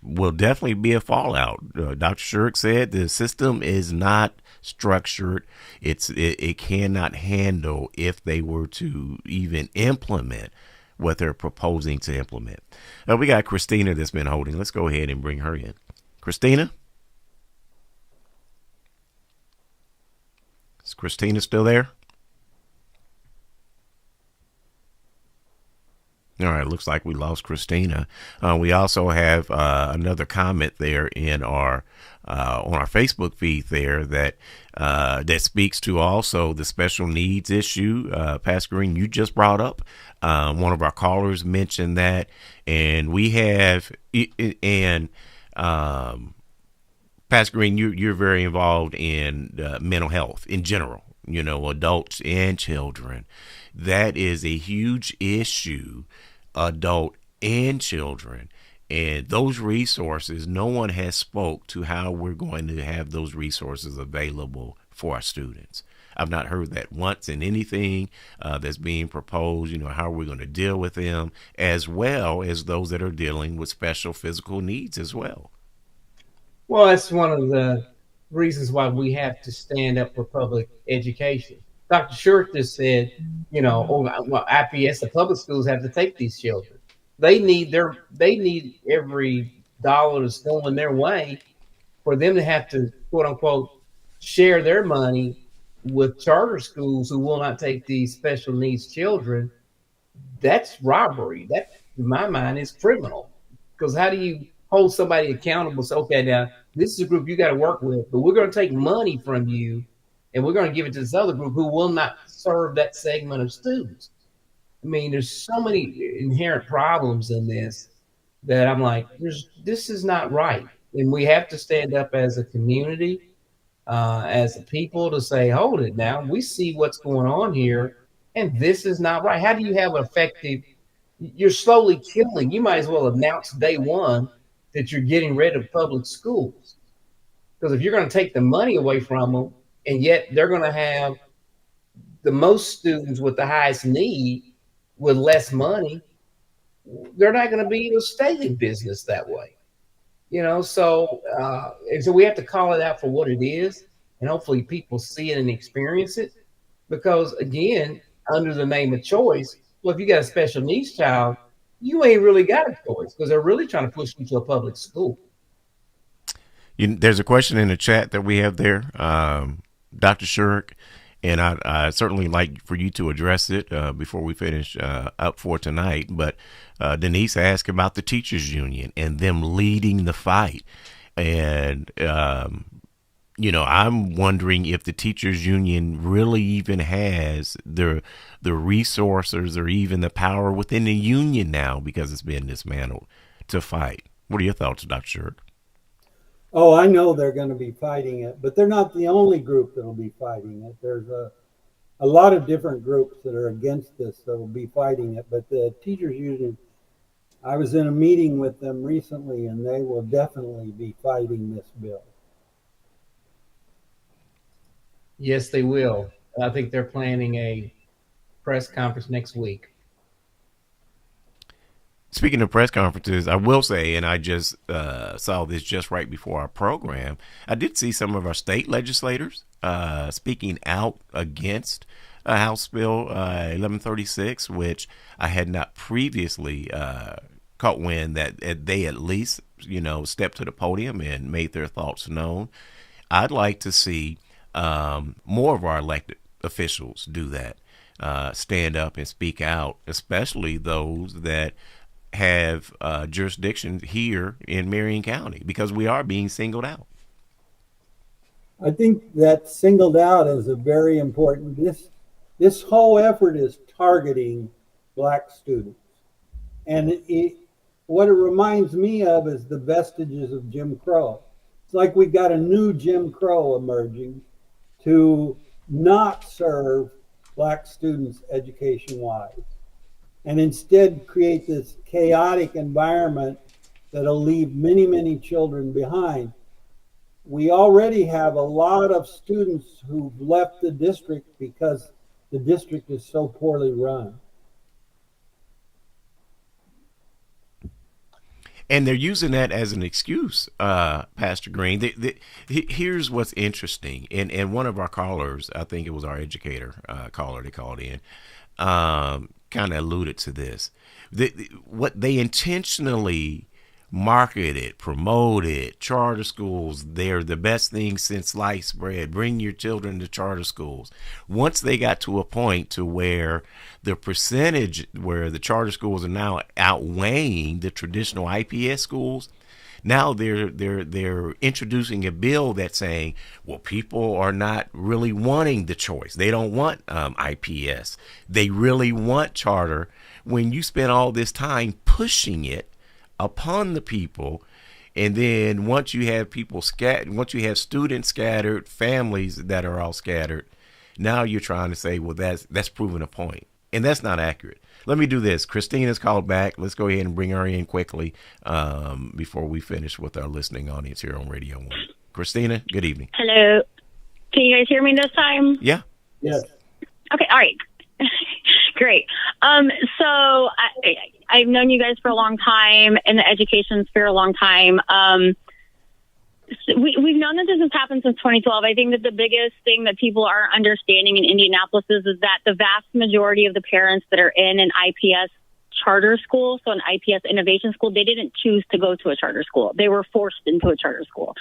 will definitely be a fallout. Dr. Shurik said the system is not structured. It cannot handle if they were to even implement what they're proposing to implement. We got Christina that's been holding. Let's go ahead and bring her in. Christina? Is Christina still there? All right, looks like we lost Christina. We also have another comment there in our on our Facebook feed there that speaks to also the special needs issue. Pastor Green, you just brought up. One of our callers mentioned that, and we have Pastor Green, you're very involved in mental health in general. Adults and children. That is a huge issue, adult and children. And those resources, no one has spoke to how we're going to have those resources available for our students. I've not heard that once in anything that's being proposed, how we're going to deal with them, as well as those that are dealing with special physical needs as well. Well, that's one of the reasons why we have to stand up for public education. Dr. Shurik just said, IPS, the public schools have to take these children. They need every dollar that's going their way for them to have to, quote unquote, share their money with charter schools who will not take these special needs children, that's robbery. That, in my mind, is criminal. Because how do you hold somebody accountable? So, okay, now this is a group you got to work with, but we're going to take money from you and we're going to give it to this other group who will not serve that segment of students. I mean, there's so many inherent problems in this that I'm like, this is not right. And we have to stand up as a community, as a people, to say, hold it now. We see what's going on here, and this is not right. How do you have effective? You're slowly killing. You might as well announce day one that you're getting rid of public schools. Because if you're going to take the money away from them, and yet they're going to have the most students with the highest need with less money, they're not going to be able to stay in business that way. You know, so and so we have to call it out for what it is, and hopefully people see it and experience it. Because again, under the name of choice, well, if you got a special needs child, you ain't really got a choice because they're really trying to push you to a public school. There's a question in the chat that we have there, Dr. Shurick, and I certainly like for you to address it before we finish up for tonight. But Denise asked about the teachers union and them leading the fight. And, you know, I'm wondering if the teachers union really even has the resources or even the power within the union now because it's been dismantled to fight. What are your thoughts, Dr. Shurick? Oh, I know they're going to be fighting it, but they're not the only group that will be fighting it. There's a lot of different groups that are against this that will be fighting it. But the teachers union, I was in a meeting with them recently, and they will definitely be fighting this bill. Yes, they will. I think they're planning a press conference next week. Speaking of press conferences, I will say, and I just saw this just right before our program, I did see some of our state legislators speaking out against House Bill 1136, which I had not previously caught wind that they at least, you know, stepped to the podium and made their thoughts known. I'd like to see more of our elected officials do that, stand up and speak out, especially those that have jurisdiction here in Marion County, because we are being singled out. I think that singled out is a very important. This whole effort is targeting Black students, and what it reminds me of is the vestiges of Jim Crow. It's like we got a new Jim Crow emerging to not serve Black students education-wise, and instead create this chaotic environment that'll leave many, many children behind. We already have a lot of students who've left the district because the district is so poorly run. And they're using that as an excuse, Pastor Green. Here's what's interesting. And one of our callers, I think it was our educator caller they called in, kind of alluded to this. What they intentionally marketed, promoted, charter schools, they're the best thing since sliced bread. Bring your children to charter schools. Once they got to a point to where the percentage where the charter schools are now outweighing the traditional IPS schools, now they're introducing a bill that's saying, well, people are not really wanting the choice. They don't want IPS. They really want charter. When you spend all this time pushing it upon the people, and then once you have people scattered, once you have students scattered, families that are all scattered, now you're trying to say, well, that's proving a point, and that's not accurate. Let me do this. Christina's called back. Let's go ahead and bring her in quickly before we finish with our listening audience here on Radio 1. Christina, good evening. Hello. Can you guys hear me this time? Yeah. Yes. Okay. All right. Great. So I've known you guys for a long time in the education sphere a long time. We've known that this has happened since 2012. I think that the biggest thing that people aren't understanding in Indianapolis is that the vast majority of the parents that are in an IPS charter school, so an IPS innovation school, they didn't choose to go to a charter school. They were forced into a charter school.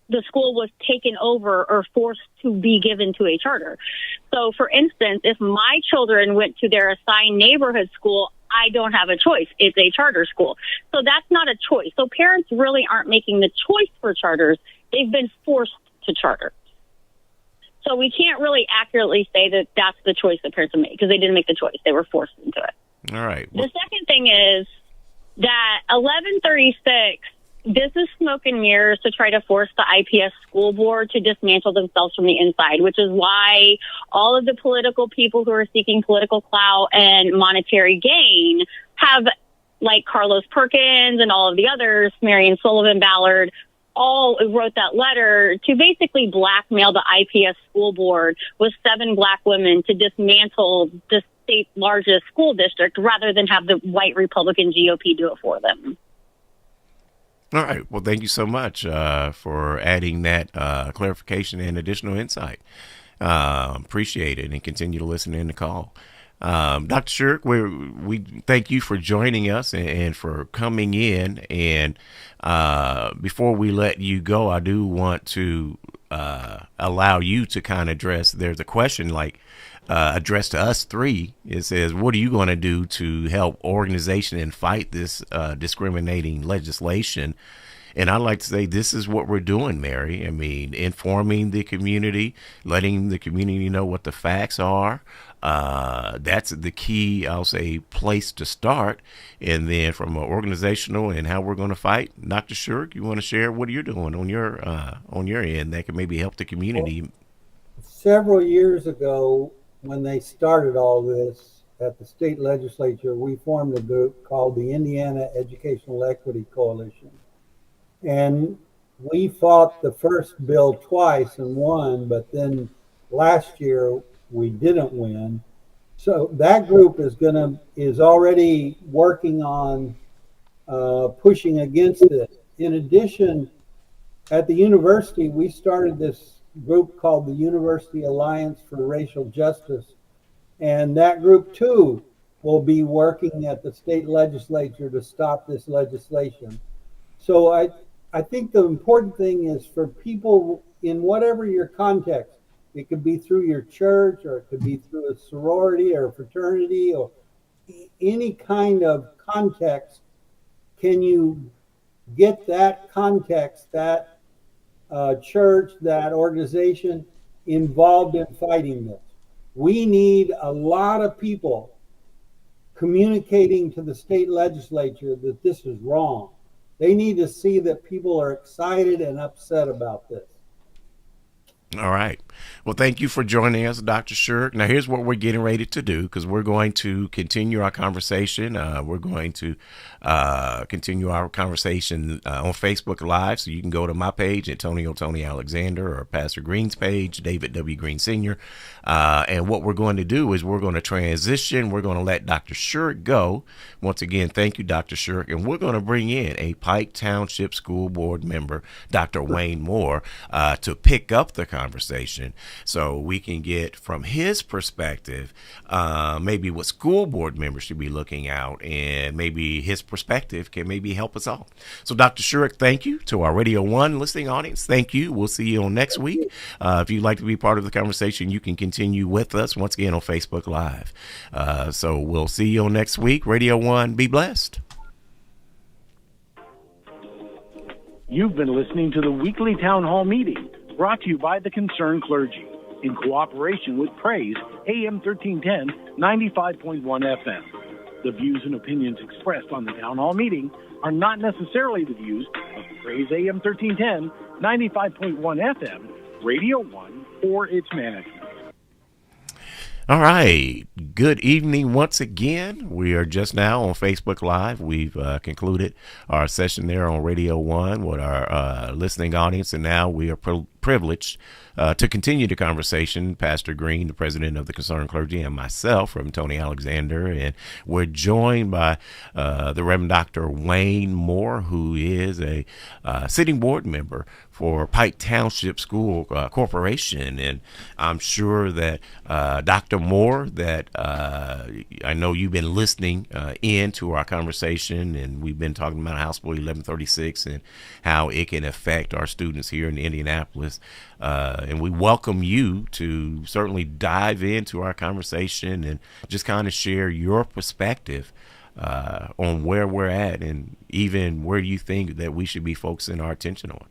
the school was taken over or forced to be given to a charter. So, for instance, if my children went to their assigned neighborhood school, I don't have a choice. It's a charter school. So that's not a choice. So parents really aren't making the choice for charters. They've been forced to charter. So we can't really accurately say that that's the choice that parents made, because they didn't make the choice. They were forced into it. All right. The second thing is that 1136, this is smoke and mirrors to try to force the IPS school board to dismantle themselves from the inside, which is why all of the political people who are seeking political clout and monetary gain have, like Carlos Perkins and all of the others, Marion Sullivan Ballard, all wrote that letter to basically blackmail the IPS school board with 7 black women to dismantle the state's largest school district rather than have the white Republican GOP do it for them. All right. Well, thank you so much for adding that clarification and additional insight. Appreciate it, and continue to listen in the call. Dr. Shirk, we thank you for joining us and for coming in. And before we let you go, I do want to allow you to kind of address, there's a question like addressed to us three. It says, what are you going to do to help organization and fight this discriminating legislation? And I'd like to say this is what we're doing, Mary. I mean, informing the community, letting the community know what the facts are. That's the key, I'll say, place to start. And then from an organizational and how we're going to fight, Dr. Shirk, you want to share what you're doing on your end that can maybe help the community? Well, several years ago, when they started all this at the state legislature, we formed a group called the Indiana Educational Equity Coalition. And we fought the first bill twice and won, but then last year we didn't win. So that group is already working on pushing against it. In addition, at the university, we started this group called the University Alliance for Racial Justice. And that group too will be working at the state legislature to stop this legislation. So I think the important thing is for people in whatever your context, it could be through your church, or it could be through a sorority or a fraternity, or any kind of context. Can you get that context, that church, that organization involved in fighting this? We need a lot of people communicating to the state legislature that this is wrong. They need to see that people are excited and upset about this. All right. Well, thank you for joining us, Dr. Shirk. Now, here's what we're getting ready to do, because we're going to continue our conversation. We're going to continue our conversation on Facebook Live. So you can go to my page, Antonio Tony Alexander, or Pastor Green's page, David W. Green Sr. And what we're going to do is we're going to transition. We're going to let Dr. Shirk go. Once again, thank you, Dr. Shirk. And we're going to bring in a Pike Township School Board member, Dr. Wayne Moore, to pick up the conversation, so we can get from his perspective maybe what school board members should be looking out, and maybe his perspective can maybe help us all. So Dr. Shirk, thank you. To our Radio 1 listening audience, thank you. We'll see you on next week. If you'd like to be part of the conversation, you can continue with us once again on Facebook Live. So we'll see you on next week. Radio 1, be blessed. You've been listening to the weekly town hall meeting, brought to you by the Concerned Clergy, in cooperation with Praise AM 1310, 95.1 FM. The views and opinions expressed on the town hall meeting are not necessarily the views of Praise AM 1310, 95.1 FM, Radio 1, or its management. All right. Good evening once again. We are just now on Facebook Live. We've concluded our session there on Radio 1 with our listening audience, and now we are privileged to continue the conversation. Pastor Green, the president of the Concerned Clergy, and myself from Tony Alexander. And we're joined by the Reverend Dr. Wayne Moore, who is a sitting board member for Pike Township School Corporation. And I'm sure that Dr. Moore, that I know you've been listening in to our conversation, and we've been talking about House Bill 1136 and how it can affect our students here in Indianapolis. And we welcome you to certainly dive into our conversation and just kind of share your perspective on where we're at and even where you think that we should be focusing our attention on.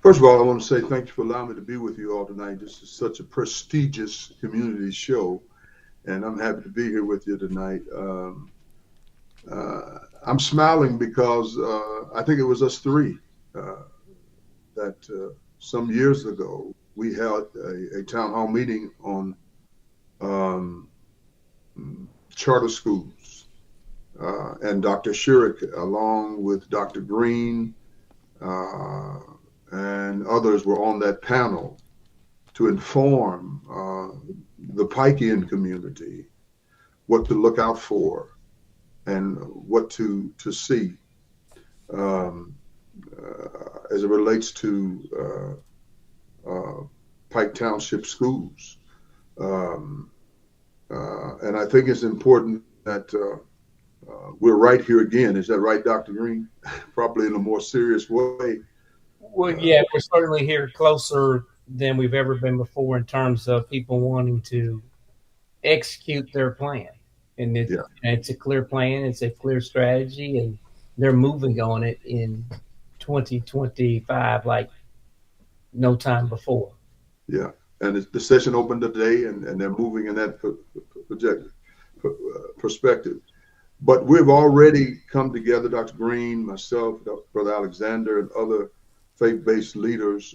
First of all, I want to say thank you for allowing me to be with you all tonight. This is such a prestigious community show, and I'm happy to be here with you tonight. I'm smiling because I think it was us three that some years ago we held a town hall meeting on charter schools, and Dr. Shurik, along with Dr. Green, and others were on that panel to inform the Pikean community what to look out for and what to see as it relates to Pike Township schools. And I think it's important that we're right here again. Is that right, Dr. Green? Probably in a more serious way. Well, yeah, we're certainly here closer than we've ever been before in terms of people wanting to execute their plan. And it's a clear plan, it's a clear strategy, and they're moving on it in 2025 like no time before. Yeah, and the session opened today, and they're moving in that perspective. But we've already come together, Dr. Green, myself, Brother Alexander, and other faith-based leaders.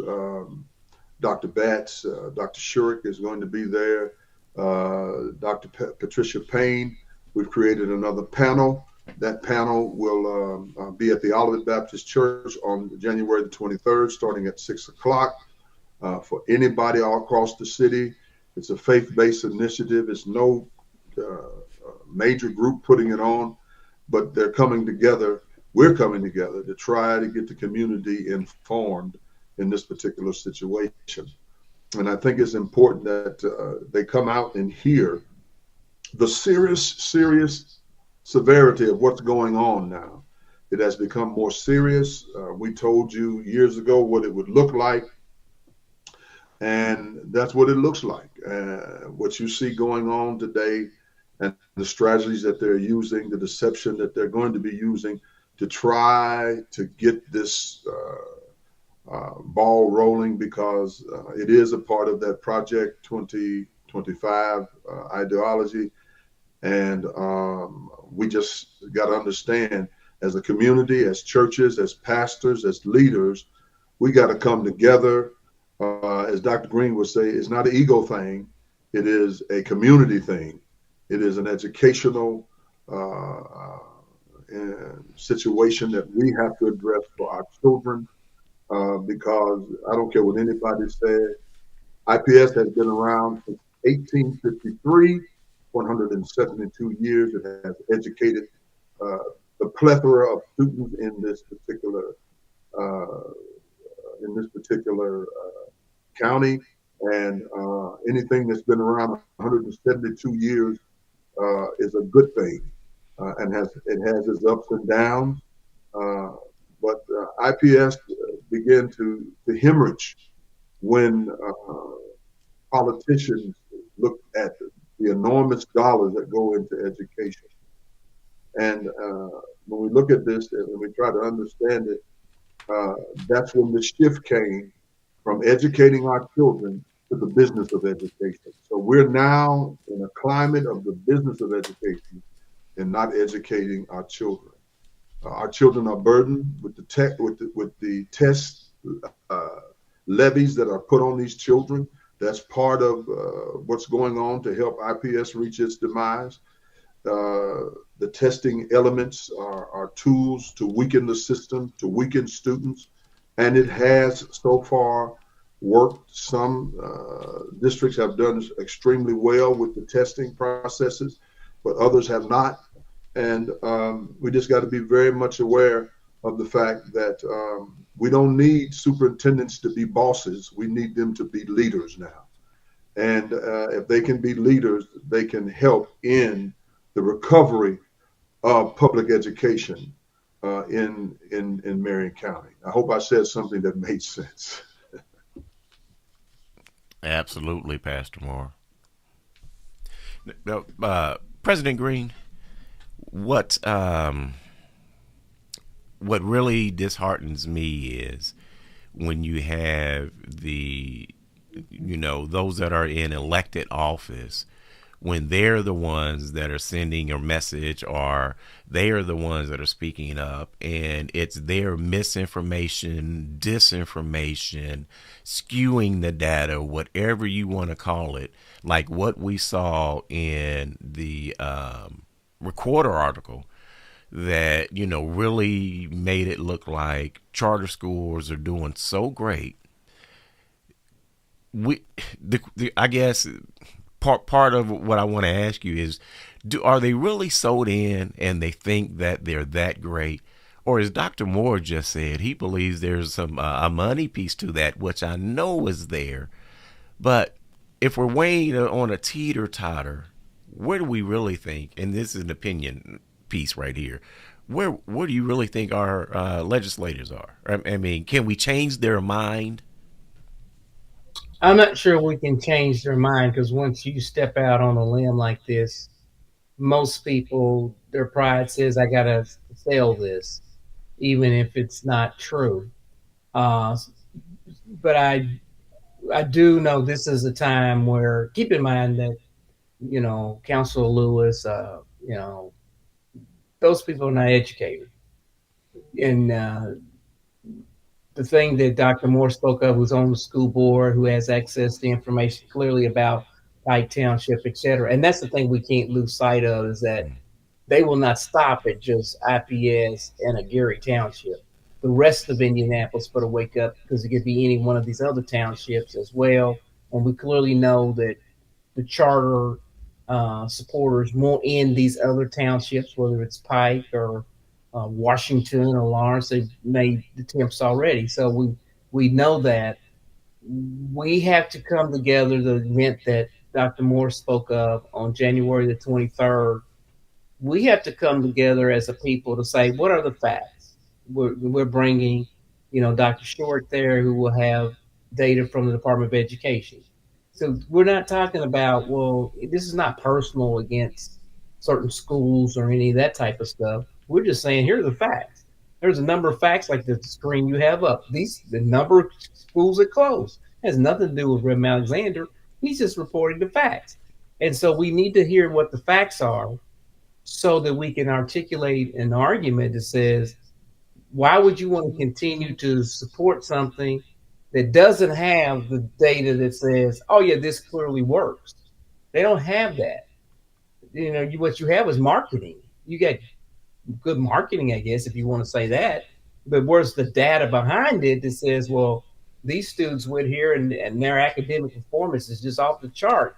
Dr. Batts, Dr. Shurik is going to be there. Dr. Patricia Payne. We've created another panel. That panel will be at the Olivet Baptist Church on January the 23rd, starting at 6 o'clock. For anybody all across the city, it's a faith-based initiative. It's no major group putting it on, but they're coming together. We're coming together to try to get the community informed in this particular situation. And I think it's important that they come out and hear the serious severity of what's going on now. It has become more serious. We told you years ago what it would look like, and that's what it looks like. What you see going on today and the strategies that they're using, the deception that they're going to be using to try to get this ball rolling, because it is a part of that Project 2025 ideology. And we just got to understand, as a community, as churches, as pastors, as leaders, we got to come together. As Dr. Green would say, it's not an ego thing. It is a community thing. It is an educational situation that we have to address for our children, because I don't care what anybody said, IPS has been around since 1853, 172 years. It has educated the plethora of students in this particular county, and anything that's been around 172 years is a good thing, and it has its ups and downs. But IPS began to hemorrhage when politicians looked at the enormous dollars that go into education. And when we look at this and we try to understand it, that's when the shift came from educating our children to the business of education. So we're now in a climate of the business of education and not educating our children. Our children are burdened with the test levies that are put on these children. That's part of what's going on to help IPS reach its demise. The testing elements are tools to weaken the system, to weaken students, and it has so far worked. Some districts have done extremely well with the testing processes, but others have not. And we just got to be very much aware of the fact that we don't need superintendents to be bosses. We need them to be leaders now. And if they can be leaders, they can help in the recovery of public education in Marion County. I hope I said something that made sense. Absolutely, Pastor Moore. Now, President Green, what really disheartens me is when you have those that are in elected office, when they're the ones that are sending a message, or they are the ones that are speaking up, and it's their misinformation, disinformation, skewing the data, whatever you want to call it, like what we saw in the Recorder article that, really made it look like charter schools are doing so great. I guess part of what I want to ask you is, are they really sold in and they think that they're that great? Or as Dr. Moore just said, he believes there's some a money piece to that, which I know is there. But if we're weighing on a teeter-totter, where do we really think, and this is an opinion piece right here, where do you really think our legislators are? I mean, can we change their mind? I'm not sure we can change their mind, because once you step out on a limb like this, most people, their pride says, I got to sell this, even if it's not true. But I do know this is a time where, keep in mind that, Councilor Lewis, those people are not educated. And the thing that Dr. Moore spoke of, who's on the school board, who has access to information clearly about Pike Township, et cetera. And that's the thing we can't lose sight of, is that they will not stop at just IPS and a Gary Township. The rest of Indianapolis better wake up, because it could be any one of these other townships as well. And we clearly know that the charter supporters won't end these other townships, whether it's Pike or Washington or Lawrence. They've made attempts already. So we know that we have to come together. The event that Dr. Moore spoke of on January the 23rd, we have to come together as a people to say, what are the facts? We're bringing, Dr. Short there, who will have data from the Department of Education. So we're not talking about, well, this is not personal against certain schools or any of that type of stuff. We're just saying, here are the facts. There's a number of facts, like the screen you have up. The number of schools that closed has nothing to do with Rem Alexander. He's just reporting the facts. And so we need to hear what the facts are, so that we can articulate an argument that says, why would you want to continue to support something that doesn't have the data that says, oh yeah, this clearly works? They don't have that. What you have is marketing. You got good marketing, I guess, if you want to say that. But where's the data behind it that says, well, these students went here and their academic performance is just off the chart?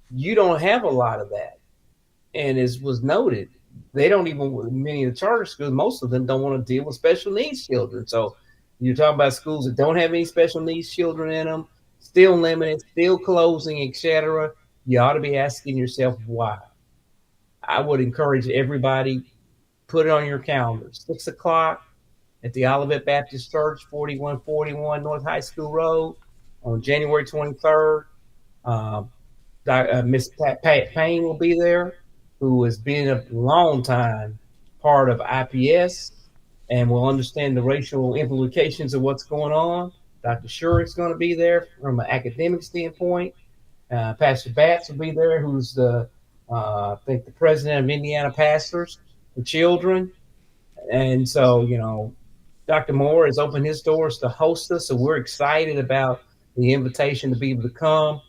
You don't have a lot of that. And as was noted, they don't even, many of the charter schools, most of them don't want to deal with special needs children. So you're talking about schools that don't have any special needs children in them, still limited, still closing, etc. You ought to be asking yourself why. I would encourage everybody, put it on your calendar, 6 o'clock at the Olivet Baptist Church, 4141 North High School Road on January 23rd. Miss Pat Payne will be there, who has been a long time part of IPS and will understand the racial implications of what's going on. Dr. Shure's going to be there from an academic standpoint. Pastor Batts will be there, who's the president of Indiana Pastors for Children. And so, Dr. Moore has opened his doors to host us. So we're excited about the invitation to be able to come.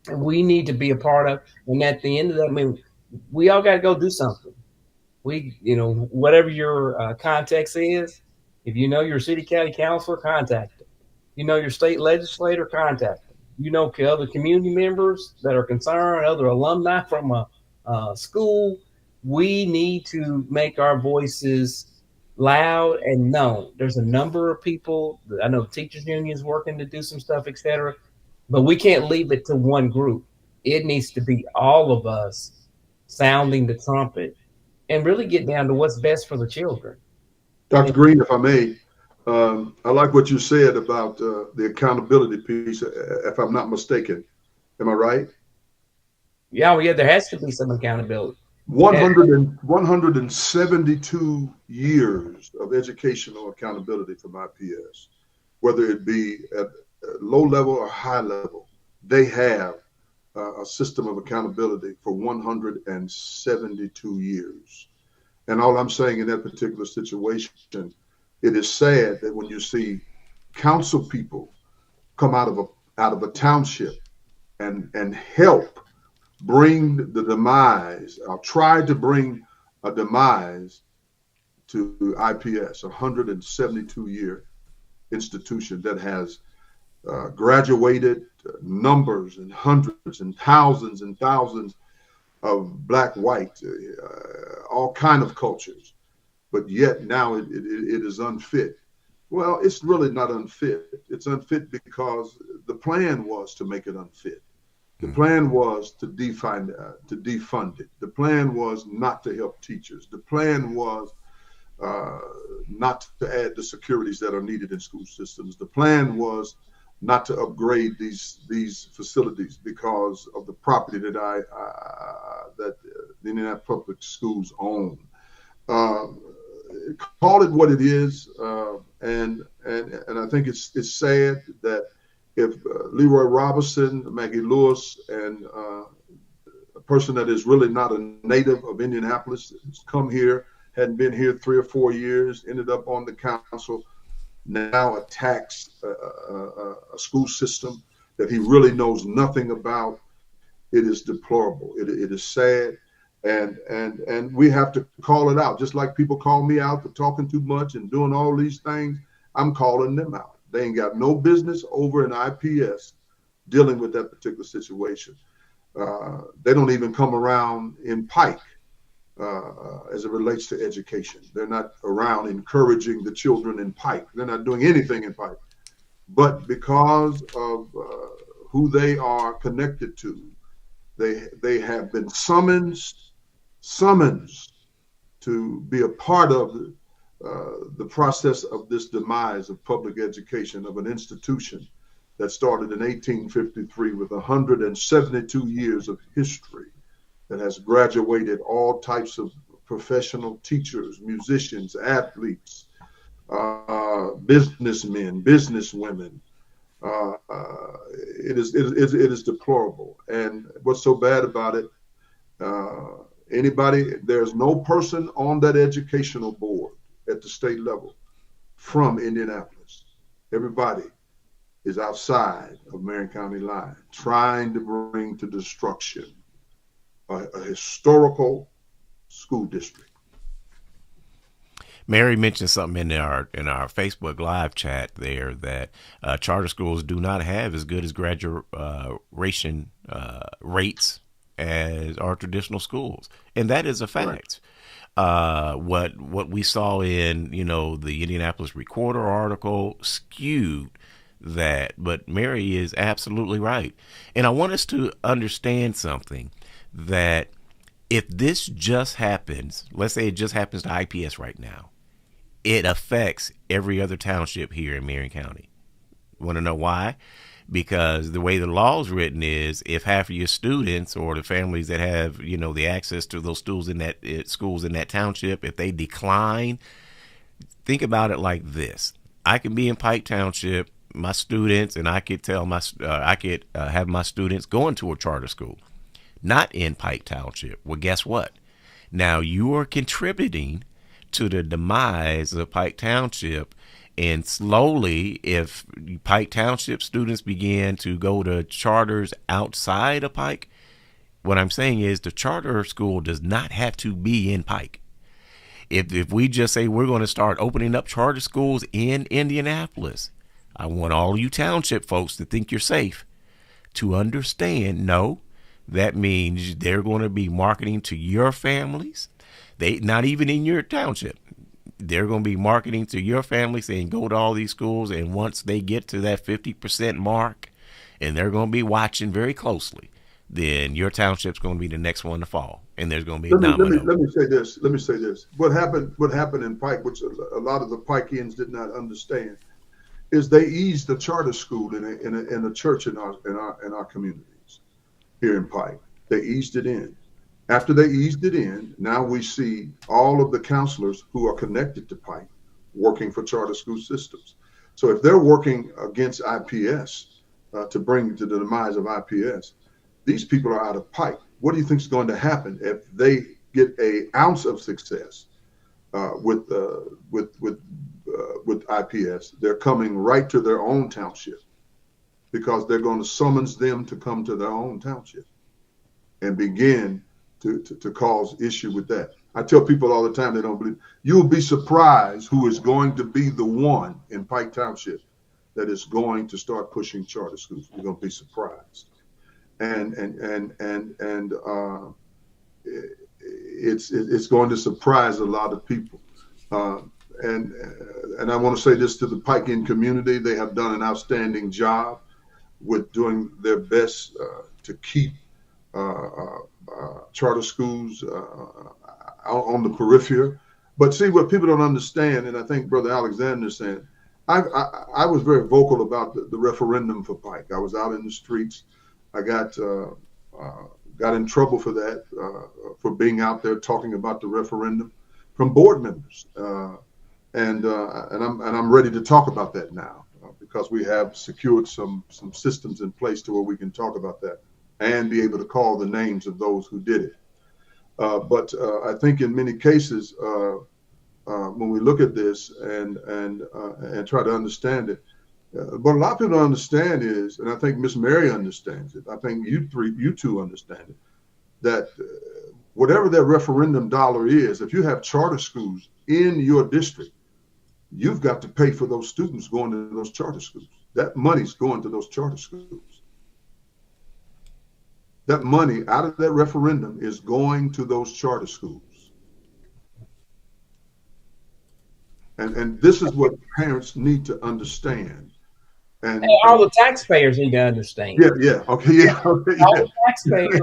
And we need to be a part of. And at the end of that, we all got to go do something. Whatever your context is, if you know your city county councilor, contact them. You know your state legislator, contact them. You know other community members that are concerned, other alumni from a school. We need to make our voices loud and known. There's a number of people. I know teachers unions working to do some stuff, etc. But we can't leave it to one group. It needs to be all of us sounding the trumpet and really get down to what's best for the children. Dr. Green, if I may, I like what you said about the accountability piece, if I'm not mistaken. Am I right? Yeah, there has to be some accountability. 172 years of educational accountability from IPS, whether it be at low level or high level. They have a system of accountability for 172 years. And all I'm saying in that particular situation, it is sad that when you see council people come out of a township and help bring the demise, or try to bring a demise to IPS, a 172-year institution that has graduated numbers and hundreds and thousands of black, white, all kind of cultures, but yet now it is unfit. Well, it's really not unfit. It's unfit because the plan was to make it unfit. The plan was to defund it. The plan was not to help teachers. The plan was not to add the securities that are needed in school systems. The plan was not to upgrade these facilities because of the property that the Indianapolis Public Schools own. Call it what it is, and I think it's sad that if Leroy Robinson, Maggie Lewis, and a person that is really not a native of Indianapolis has come here, hadn't been here 3 or 4 years, ended up on the council, now attacks a school system that he really knows nothing about. It is deplorable. It is sad, and we have to call it out. Just like people call me out for talking too much and doing all these things, I'm calling them out. They ain't got no business over in IPS dealing with that particular situation. They don't even come around in Pike as it relates to education. They're not around encouraging the children in Pike. They're not doing anything in Pike. But because of who they are connected to, they have been summoned to be a part of the process of this demise of public education, of an institution that started in 1853 with 172 years of history, that has graduated all types of professional teachers, musicians, athletes, businessmen, businesswomen. It is deplorable. And what's so bad about it, there's no person on that educational board at the state level from Indianapolis. Everybody is outside of Marion County line, trying to bring to destruction a historical school district. Mary mentioned something in our Facebook live chat there that charter schools do not have as good as graduation rates as our traditional schools, and that is a fact. What we saw in the Indianapolis Recorder article skewed that, but Mary is absolutely right, and I want us to understand something, that if this just happens, let's say it just happens to IPS right now, it affects every other township here in Marion County. Want to know why? Because the way the law is written is, if half of your students or the families that have, the access to those schools in that township, if they decline, think about it like this. I can be in Pike Township, my students, and I could tell have my students going to a charter school, not in Pike Township. Well, guess what? Now you are contributing to the demise of Pike Township. And slowly, if Pike Township students begin to go to charters outside of Pike, what I'm saying is the charter school does not have to be in Pike. If we just say we're going to start opening up charter schools in Indianapolis, I want all you township folks to think you're safe, to understand, no, that means they're going to be marketing to your families. They not even in your township. They're going to be marketing to your family, saying go to all these schools. And once they get to that 50% mark, and they're going to be watching very closely, then your township's going to be the next one to fall. And there's going to be a domino. Let me say this. What happened in Pike, which a lot of the Pikeans did not understand, is they eased the charter school in a church in our communities here in Pike. They eased it in. After they eased it in, now we see all of the counselors who are connected to Pike working for charter school systems. So if they're working against IPS to bring to the demise of IPS, these people are out of Pike. What do you think is going to happen if they get an ounce of success with IPS? They're coming right to their own township because they're going to summons them to come to their own township and begin to cause issue with that. I tell people all the time, they don't believe. You'll be surprised who is going to be the one in Pike Township that is going to start pushing charter schools. You're going to be surprised. And it's going to surprise a lot of people. And I want to say this to the Pikean community. They have done an outstanding job with doing their best to keep charter schools on the periphery. But see, what people don't understand, and I think Brother Alexander is saying, I was very vocal about the referendum for Pike. I was out in the streets. I got in trouble for that, for being out there talking about the referendum from board members. And I'm ready to talk about that now because we have secured some systems in place to where we can talk about that and be able to call the names of those who did it. But I think in many cases, when we look at this and try to understand it, what a lot of people don't understand is, and I think Miss Mary understands it, I think you two understand it, that whatever that referendum dollar is, if you have charter schools in your district, you've got to pay for those students going to those charter schools. That money's going to those charter schools. That money out of that referendum is going to those charter schools. And this is what parents need to understand. And all the taxpayers need to understand. Yeah. Okay. Yeah. All the taxpayers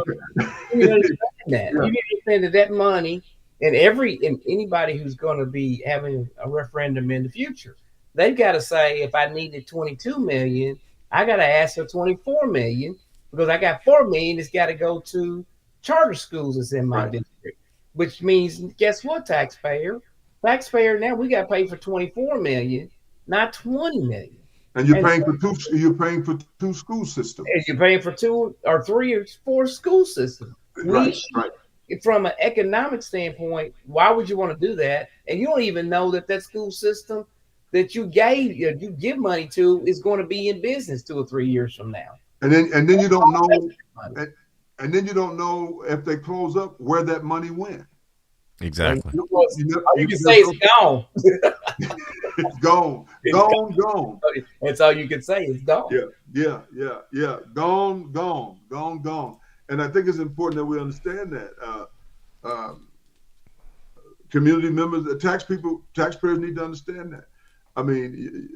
need to understand that. You need to understand that money and anybody who's going to be having a referendum in the future, they've got to say, if I needed 22 million, I got to ask for 24 million because I got 4 million. It's got to go to charter schools that's in my district, which means, guess what, taxpayer, now we got to pay for 24 million, not 20 million. And you're paying for two school systems. And you're paying for 2 or 3 or 4 school systems. Right. From an economic standpoint, why would you want to do that? And you don't even know that school system that you give money to is going to be in business 2 or 3 years from now. And then you don't know, and then you don't know if they close up where that money went. Exactly. You can say it's gone. It's gone. Gone. That's all you can say. It's gone. Yeah. Gone. And I think it's important that we understand that. Community members, taxpayers need to understand that. I mean,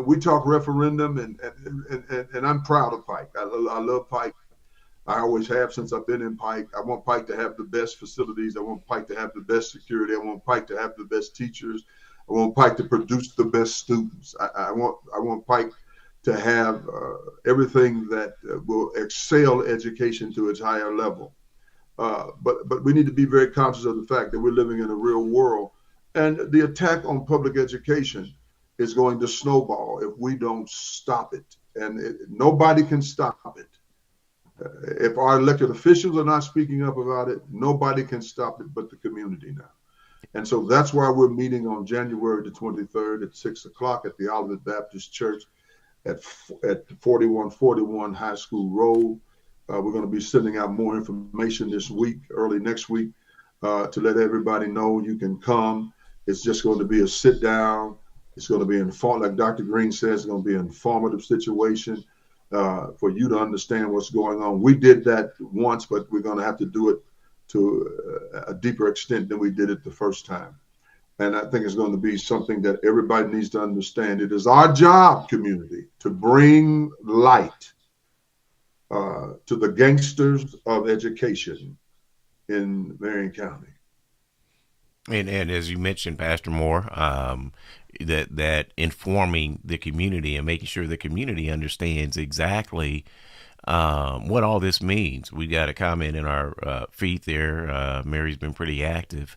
we talk referendum, and I'm proud of Pike. I love Pike. I always have since I've been in Pike. I want Pike to have the best facilities. I want Pike to have the best security. I want Pike to have the best teachers. I want Pike to produce the best students. I want Pike to have everything that will excel education to its higher level. But we need to be very conscious of the fact that we're living in a real world, and the attack on public education is going to snowball if we don't stop it. And nobody can stop it. If our elected officials are not speaking up about it, nobody can stop it but the community now. And so that's why we're meeting on January the 23rd at 6 o'clock at the Olivet Baptist Church at 4141 High School Road. We're going to be sending out more information this week, early next week, to let everybody know you can come. It's just going to be a sit down It's going to be like Dr. Green says, it's going to be an informative situation for you to understand what's going on. We did that once, but we're going to have to do it to a deeper extent than we did it the first time. And I think it's going to be something that everybody needs to understand. It is our job, community, to bring light to the gangsters of education in Marion County. And as you mentioned, Pastor Moore, that informing the community and making sure the community understands exactly what all this means. We got a comment in our feed there. Mary's been pretty active.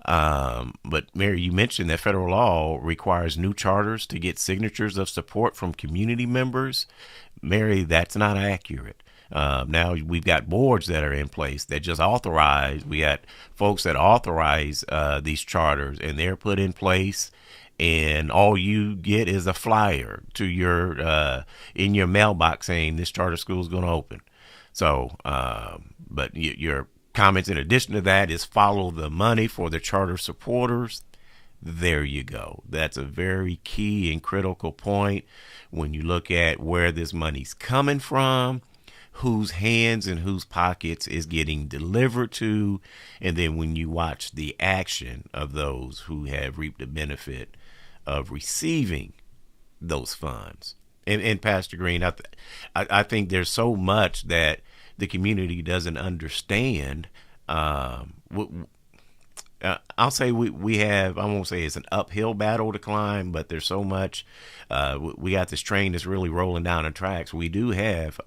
But Mary, you mentioned that federal law requires new charters to get signatures of support from community members. Mary, that's not accurate. Now we've got boards that are in place that just authorize. We got folks that authorize these charters, and they're put in place, and all you get is a flyer to your in your mailbox saying this charter school is going to open. So, but your comments in addition to that is follow the money for the charter supporters. There you go. That's a very key and critical point when you look at where this money's coming from, whose hands and whose pockets is getting delivered to, and then when you watch the action of those who have reaped the benefit of receiving those funds. And Pastor Green, I think there's so much that the community doesn't understand. I'll say we have, I won't say it's an uphill battle to climb, but there's so much. We got this train that's really rolling down the tracks. We do have,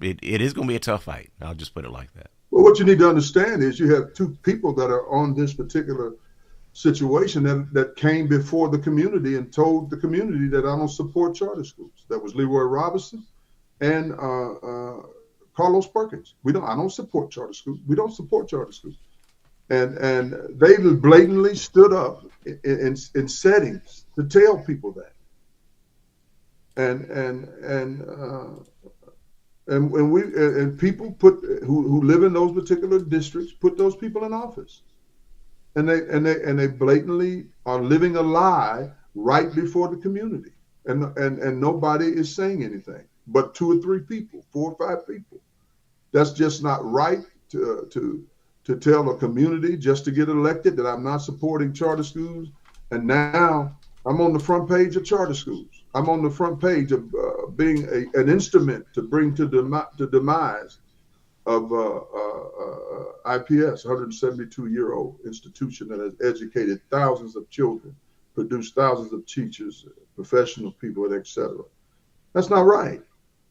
it is going to be a tough fight. I'll just put it like that. Well, what you need to understand is you have two people that are on this particular situation that came before the community and told the community that I don't support charter schools. That was Leroy Robinson and Carlos Perkins. I don't support charter schools. We don't support charter schools. And they blatantly stood up in settings to tell people that. And people who live in those particular districts put those people in office. And they blatantly are living a lie right before the community. And nobody is saying anything but 2 or 3 people, 4 or 5 people. That's just not right to tell a community just to get elected that I'm not supporting charter schools. And now I'm on the front page of charter schools. I'm on the front page of being an instrument to bring to the demise of IPS, 172-year-old institution that has educated thousands of children, produced thousands of teachers, professional people, and etc. That's not right.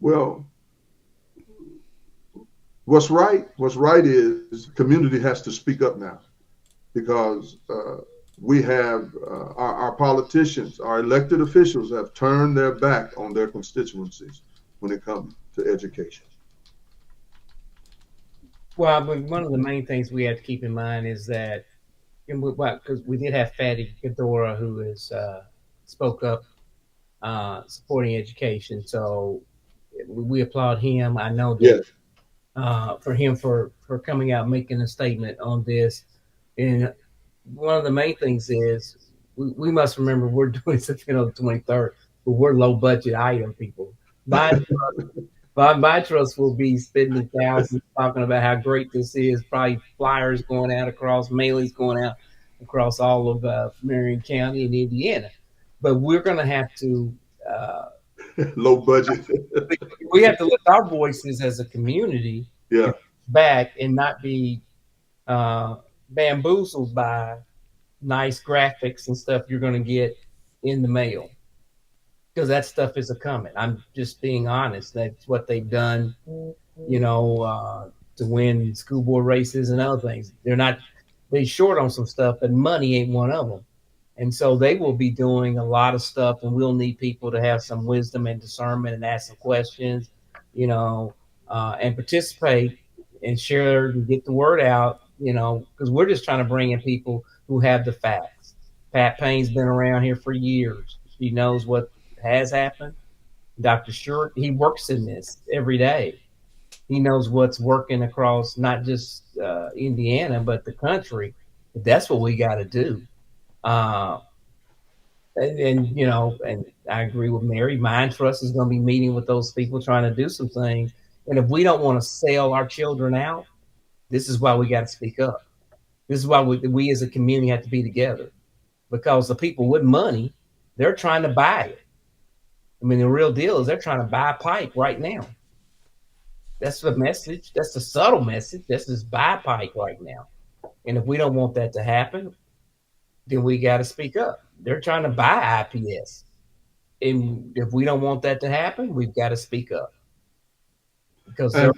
Well, what's right is the community has to speak up now, because we have our politicians, our elected officials have turned their back on their constituencies when it comes to education. Well, but one of the main things we have to keep in mind is that, because we did have Fatty Ghedorah who has spoke up supporting education, so we applaud him. I know that for him for coming out making a statement on this. And one of the main things is we must remember we're doing something on the 23rd, but we're low budget item people. My trust will be spending thousands talking about how great this is, probably flyers going out across, mailings going out across all of Marion County and Indiana. But we're going to have to low budget. We have to lift our voices as a community back and not be bamboozled by nice graphics and stuff you're going to get in the mail, because that stuff is a coming. I'm just being honest. That's what they've done, to win school board races and other things. They short on some stuff, but money ain't one of them. And so they will be doing a lot of stuff, and we'll need people to have some wisdom and discernment and ask some questions, and participate and share and get the word out, because we're just trying to bring in people who have the facts. Pat Payne's been around here for years. He knows what has happened. Dr. Short, he works in this every day. He knows what's working across not just Indiana, but the country. That's what we got to do. And you know, and I agree with Mary. Mind Trust is going to be meeting with those people trying to do some things. And if we don't want to sell our children out, this is why we got to speak up. This is why we as a community have to be together, because the people with money, they're trying to buy it. I mean, the real deal is they're trying to buy Pike right now. That's the message. That's the subtle message. That's just buy Pike right now. And if we don't want that to happen, then we got to speak up. They're trying to buy IPS. And if we don't want that to happen, we've got to speak up. Because there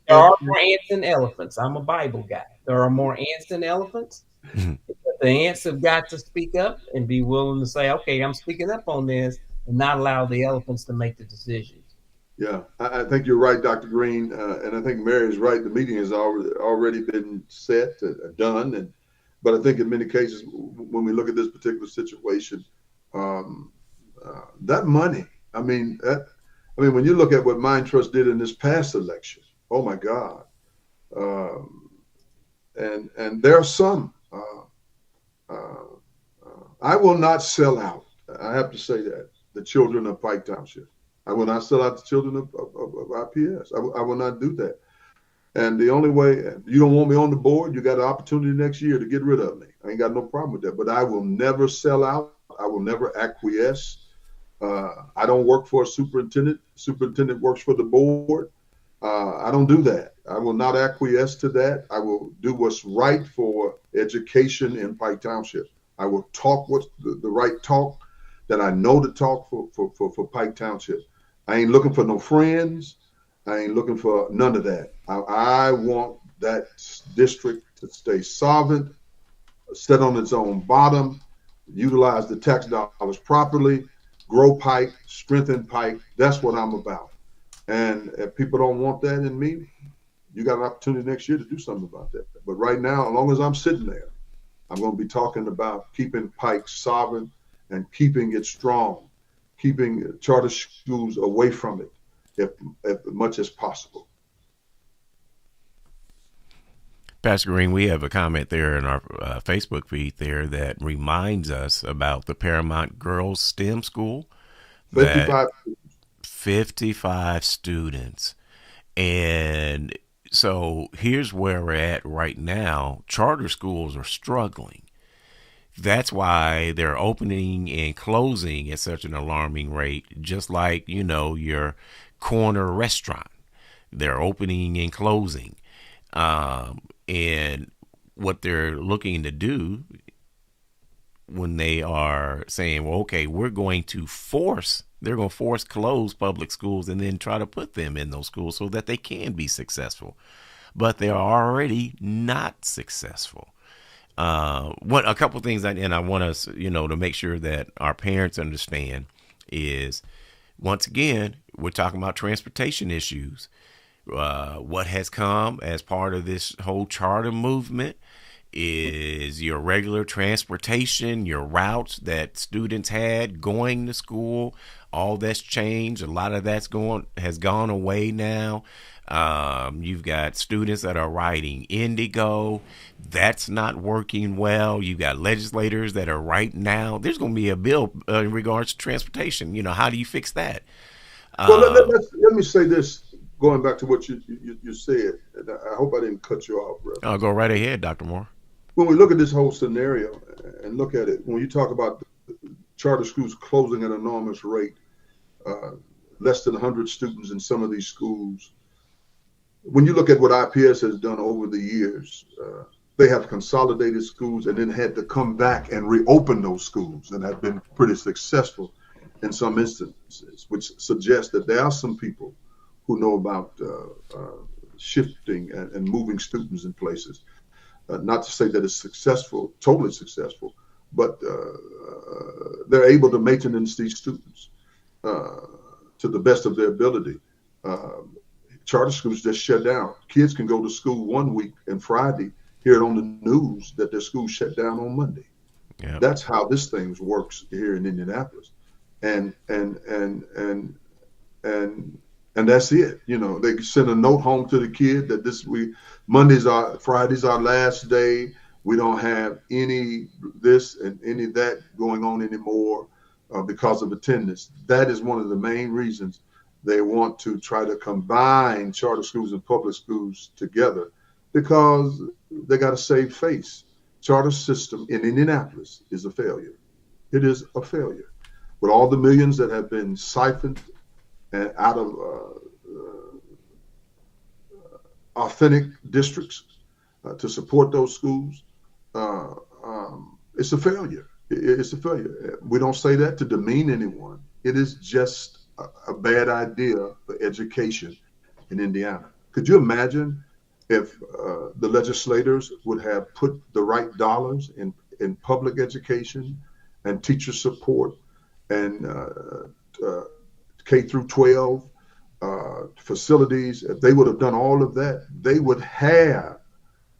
are more ants than elephants. I'm a Bible guy. There are more ants than elephants. But the ants have got to speak up and be willing to say, okay, I'm speaking up on this, and not allow the elephants to make the decisions. Yeah, I think you're right, Dr. Green, and I think Mary is right. The meeting has already been set, done, but I think in many cases, when we look at this particular situation, that money. I mean, when you look at what Mind Trust did in this past election, oh my God, and there are some. I will not sell out. I have to say that the children of Pike Township. I will not sell out the children of IPS. I will not do that. And the only way, you don't want me on the board, you got an opportunity next year to get rid of me. I ain't got no problem with that. But I will never sell out. I will never acquiesce. I don't work for a superintendent. Superintendent works for the board. I don't do that. I will not acquiesce to that. I will do what's right for education in Pike Township. I will talk what's the right talk that I know to talk for Pike Township. I ain't looking for no friends. I ain't looking for none of that. I want that district to stay solvent, set on its own bottom, utilize the tax dollars properly, grow Pike, strengthen Pike. That's what I'm about. And if people don't want that in me, you got an opportunity next year to do something about that. But right now, as long as I'm sitting there, I'm going to be talking about keeping Pike solvent and keeping it strong, keeping charter schools away from it as much as possible. Pastor Green, we have a comment there in our Facebook feed there that reminds us about the Paramount Girls STEM School. 55 students. And so here's where we're at right now. Charter schools are struggling. That's why they're opening and closing at such an alarming rate, just like, you know, your corner restaurant. They're opening and closing. And what they're looking to do when they are saying, well, okay, they're going to force close public schools and then try to put them in those schools so that they can be successful. But they're already not successful. A couple of things, and I want us, to make sure that our parents understand is, once again, we're talking about transportation issues. What has come as part of this whole charter movement is your regular transportation, your routes that students had going to school. All that's changed. A lot of that's has gone away now. You've got students that are riding Indigo. That's not working well. You've got legislators that are right now. There's going to be a bill in regards to transportation. How do you fix that? Well, let me say this, going back to what you said. And I hope I didn't cut you off, Reverend. I'll go right ahead, Dr. Moore. When we look at this whole scenario and look at it, when you talk about charter schools closing at an enormous rate, less than 100 students in some of these schools, when you look at what IPS has done over the years, they have consolidated schools and then had to come back and reopen those schools and have been pretty successful in some instances, which suggests that there are some people who know about shifting and moving students in places. Not to say that it's successful, totally successful, but they're able to maintenance these students to the best of their ability. Charter schools just shut down. Kids can go to school one week and Friday, hear it on the news that their school shut down on Monday. Yep. That's how this thing works here in Indianapolis. And that's it. They send a note home to the kid that Friday's our last day. We don't have any this and any that going on anymore because of attendance. That is one of the main reasons they want to try to combine charter schools and public schools together, because they got to save face. Charter system in Indianapolis is a failure. It is a failure. With all the millions that have been siphoned and out of authentic districts to support those schools, it's a failure. It's a failure. We don't say that to demean anyone. It is just a bad idea for education in Indiana. Could you imagine if the legislators would have put the right dollars in public education and teacher support and K through 12 facilities? If they would have done all of that, they would have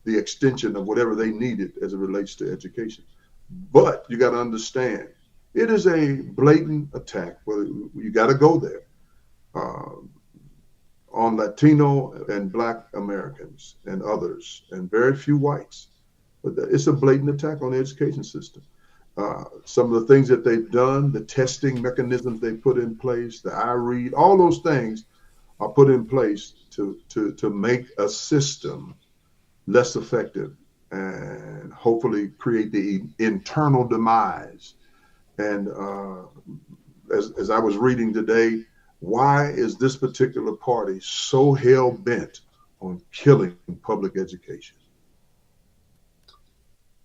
the extension of whatever they needed as it relates to education. But you got to understand, it is a blatant attack. Well, you got to go there on Latino and Black Americans and others, and very few whites. But it's a blatant attack on the education system. Some of the things that they've done, the testing mechanisms they put in place, the iRead, all those things are put in place to make a system less effective and hopefully create the internal demise. And as I was reading today, why is this particular party so hell-bent on killing public education?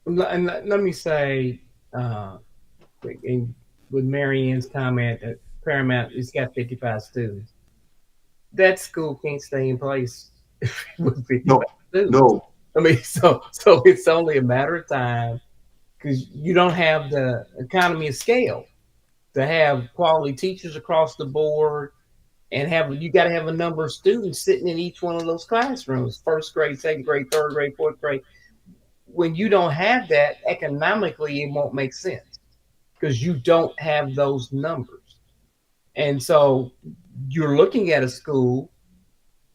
And let me say, with Mary Ann's comment at Paramount, it's got 55 students. That school can't stay in place with 55 students. No. I mean, so it's only a matter of time, because you don't have the economy of scale to have quality teachers across the board, and you got to have a number of students sitting in each one of those classrooms, first grade, second grade, third grade, fourth grade. When you don't have that, economically, it won't make sense because you don't have those numbers. And so you're looking at a school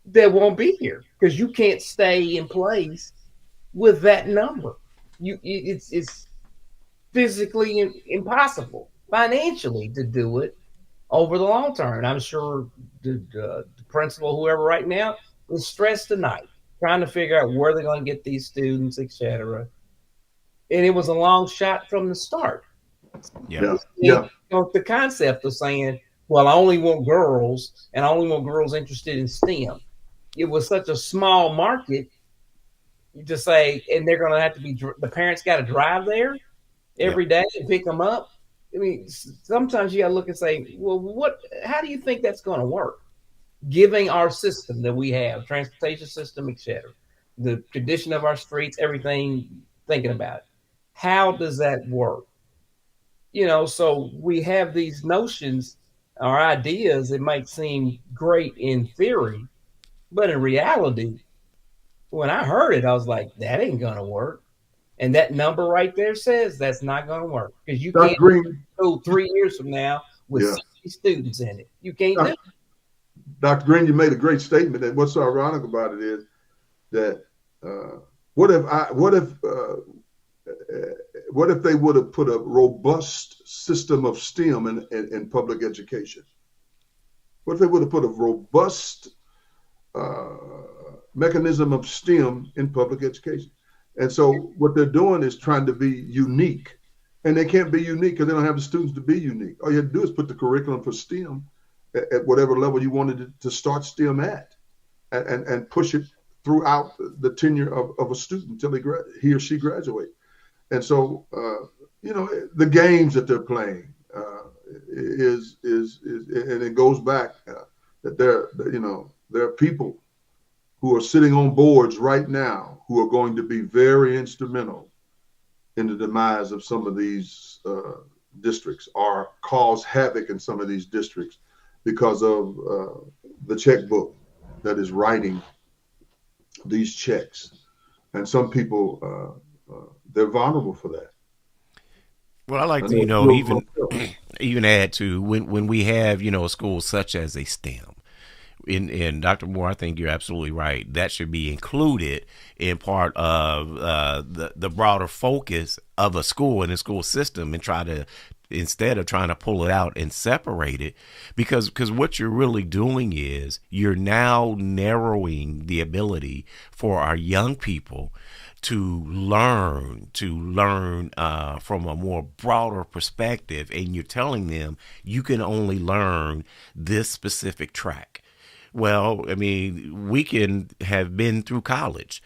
that won't be here because you can't stay in place with that number. It's physically impossible financially to do it over the long term. I'm sure the principal, whoever right now, is stressed tonight, trying to figure out where they're going to get these students, etc. And it was a long shot from the start. Yeah. You know, the concept of saying, well, I only want girls, and I only want girls interested in STEM. It was such a small market. You just say, and they're going to have to be, the parents got to drive there every day and pick them up. I mean, sometimes you got to look and say, well, how do you think that's going to work? Giving our system that we have, transportation system, et cetera, the condition of our streets, everything, thinking about it. How does that work? You know, so we have these notions or ideas that might seem great in theory, but in reality, when I heard it, I was like, that ain't going to work. And that number right there says that's not going to work, because you can't go 3 years from now with 60 students in it. You can't do it. Dr. Green, you made a great statement, and what's so ironic about it is that what if they would have put a robust system of STEM in public education? What if they would have put a robust mechanism of STEM in public education? And so what they're doing is trying to be unique, and they can't be unique because they don't have the students to be unique. All you have to do is put the curriculum for STEM at whatever level you wanted to start STEM at, and push it throughout the tenure of a student until he or she graduate. And so, you know, the games that they're playing is and it goes back that there are people who are sitting on boards right now who are going to be very instrumental in the demise of some of these districts, or cause havoc in some of these districts because of the checkbook that is writing these checks. And some people, they're vulnerable for that. Well, I like to, even add to when we have, a school such as a STEM, in Dr. Moore, I think you're absolutely right. That should be included in part of the broader focus of a school and a school system, and instead of trying to pull it out and separate it, because what you're really doing is you're now narrowing the ability for our young people to learn from a more broader perspective, and you're telling them you can only learn this specific track. Well, I mean, we can have been through college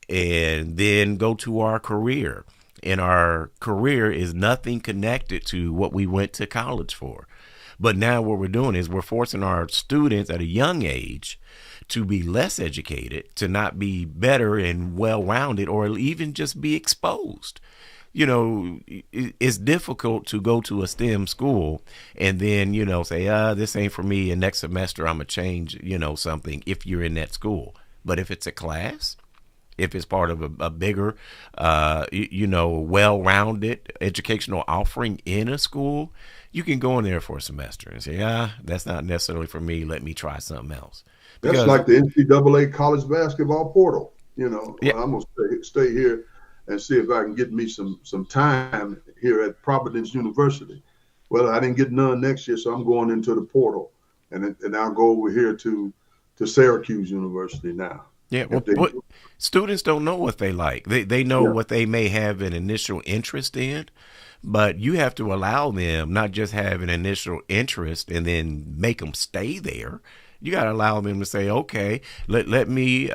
and then go to our career, and our career is nothing connected to what we went to college for. But now what we're doing is we're forcing our students at a young age to be less educated, to not be better and well-rounded, or even just be exposed. You know, it's difficult to go to a STEM school and then, say, this ain't for me, and next semester I'm going to change, something if you're in that school. But if it's a class, if it's part of a bigger, well-rounded educational offering in a school, you can go in there for a semester and say, that's not necessarily for me. Let me try something else. That's like the NCAA college basketball portal. Yeah. I'm going to stay here and see if I can get me some time here at Providence University. Well, I didn't get none next year, so I'm going into the portal, and I'll go over here to Syracuse University now. Yeah, well, students don't know what they like. They know what they may have an initial interest in, but you have to allow them not just have an initial interest and then make them stay there. You got to allow them to say, okay, let me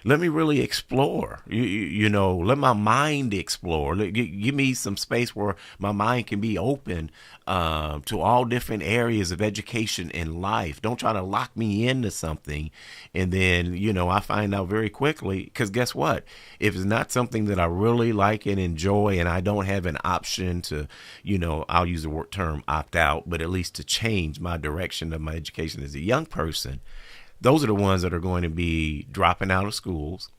really explore, let my mind explore. Give me some space where my mind can be open to all different areas of education in life. Don't try to lock me into something. And then, I find out very quickly, because guess what? If it's not something that I really like and enjoy, and I don't have an option to, I'll use the term opt out, but at least to change my direction of my education as a young person, those are the ones that are going to be dropping out of schools.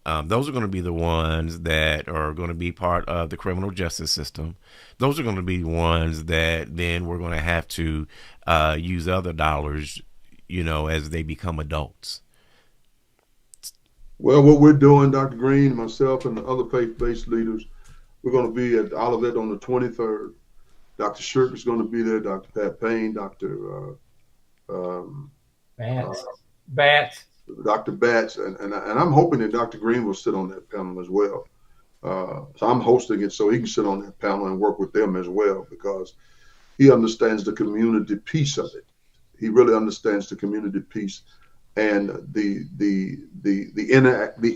Those are going to be the ones that are going to be part of the criminal justice system. Those are going to be the ones that then we're going to have to use other dollars, as they become adults. Well, what we're doing, Dr. Green, myself, and the other faith-based leaders, we're going to be at Olivet on the 23rd. Dr. Shirk is going to be there, Dr. Pat Payne, Dr. Batts. Dr. Batts, and I'm hoping that Dr. Green will sit on that panel as well. So I'm hosting it so he can sit on that panel and work with them as well, because he understands the community piece of it. He really understands the community piece and the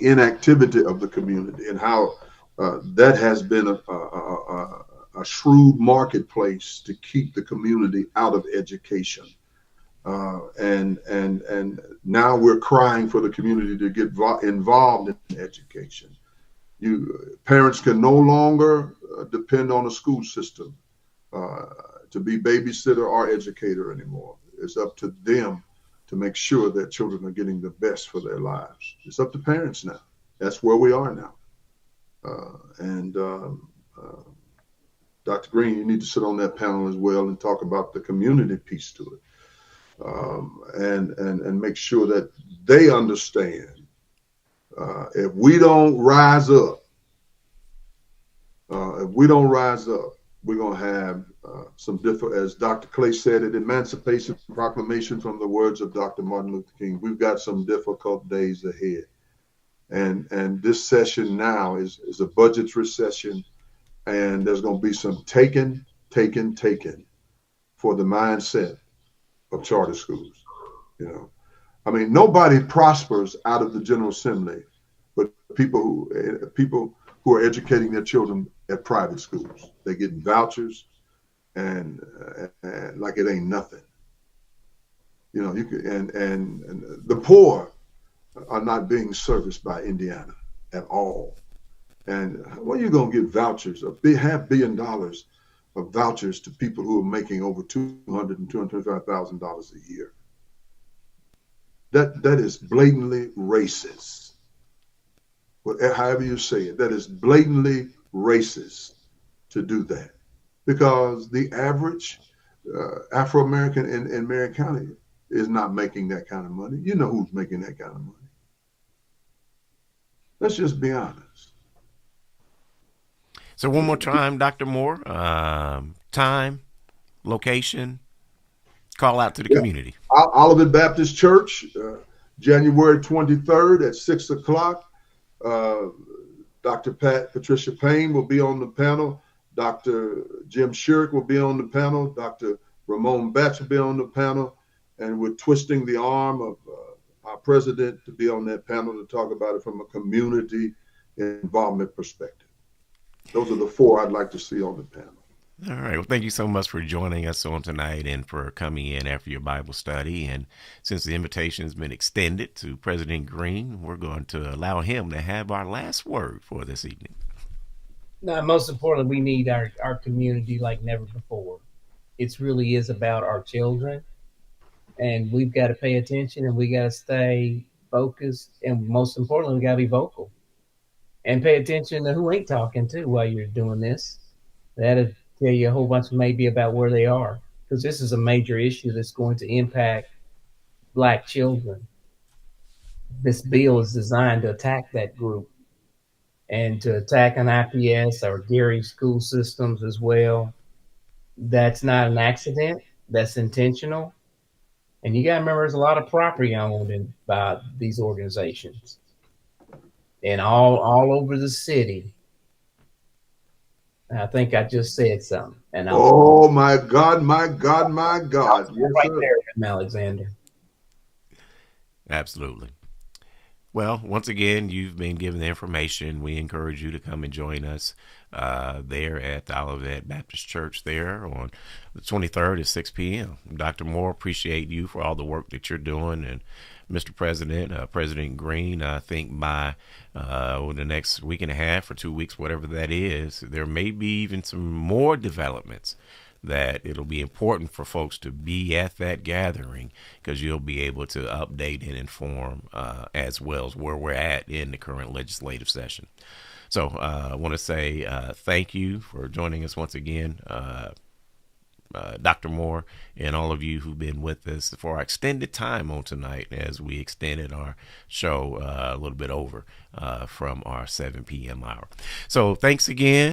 inactivity of the community, and how that has been a shrewd marketplace to keep the community out of education. And now we're crying for the community to get involved in education. Parents can no longer depend on the school system to be babysitter or educator anymore. It's up to them to make sure that children are getting the best for their lives. It's up to parents now. That's where we are now. Dr. Green, you need to sit on that panel as well and talk about the community piece to it. And make sure that they understand if we don't rise up, we're going to have some different, as Dr. Clay said, an Emancipation Proclamation from the words of Dr. Martin Luther King. We've got some difficult days ahead. And this session now is a budgetary session, and there's going to be some taken for the mindset of charter schools. I mean, nobody prospers out of the General Assembly, but people who are educating their children at private schools. They're getting vouchers and like it ain't nothing. You can, and the poor are not being serviced by Indiana at all. And well, you're going to get vouchers, $500 million of vouchers to people who are making over $200,000 and $225,000 a year. That is blatantly racist. However you say it, that is blatantly racist to do that, because the average Afro-American in Marion County is not making that kind of money. You know who's making that kind of money. Let's just be honest. So one more time, Dr. Moore, time, location, call out to the community. Olivet Baptist Church, January 23rd at 6 o'clock. Dr. Patricia Payne will be on the panel. Dr. Jim Shurik will be on the panel. Dr. Ramon Batch will be on the panel. And we're twisting the arm of our president to be on that panel to talk about it from a community involvement perspective. Those are the four I'd like to see on the panel. All right. Well, thank you so much for joining us on tonight and for coming in after your Bible study. And since the invitation has been extended to President Green, we're going to allow him to have our last word for this evening. Now, most importantly, we need our community like never before. It really is about our children. And we've got to pay attention and we got to stay focused. And most importantly, we got to be vocal and pay attention to who ain't talking to while you're doing this. That'll tell you a whole bunch maybe about where they are, because this is a major issue that's going to impact Black children. This bill is designed to attack that group and to attack an IPS or Gary school systems as well. That's not an accident. That's intentional. And you got to remember, there's a lot of property owned by these organizations, and all over the city. I think I just said something. And oh my God, my God, my God! Yes, right there, Alexander. Absolutely. Well, once again, you've been given the information. We encourage you to come and join us there at the Olivet Baptist Church there on the 23rd at 6 p.m. Dr. Moore, appreciate you for all the work that you're doing. And Mr. President, President Green, I think by over the next week and a half or 2 weeks, whatever that is, there may be even some more developments that it'll be important for folks to be at that gathering, because you'll be able to update and inform as well as where we're at in the current legislative session. So I want to say thank you for joining us once again, Dr. Moore, and all of you who've been with us for our extended time on tonight as we extended our show a little bit over from our 7 p.m. hour. So thanks again.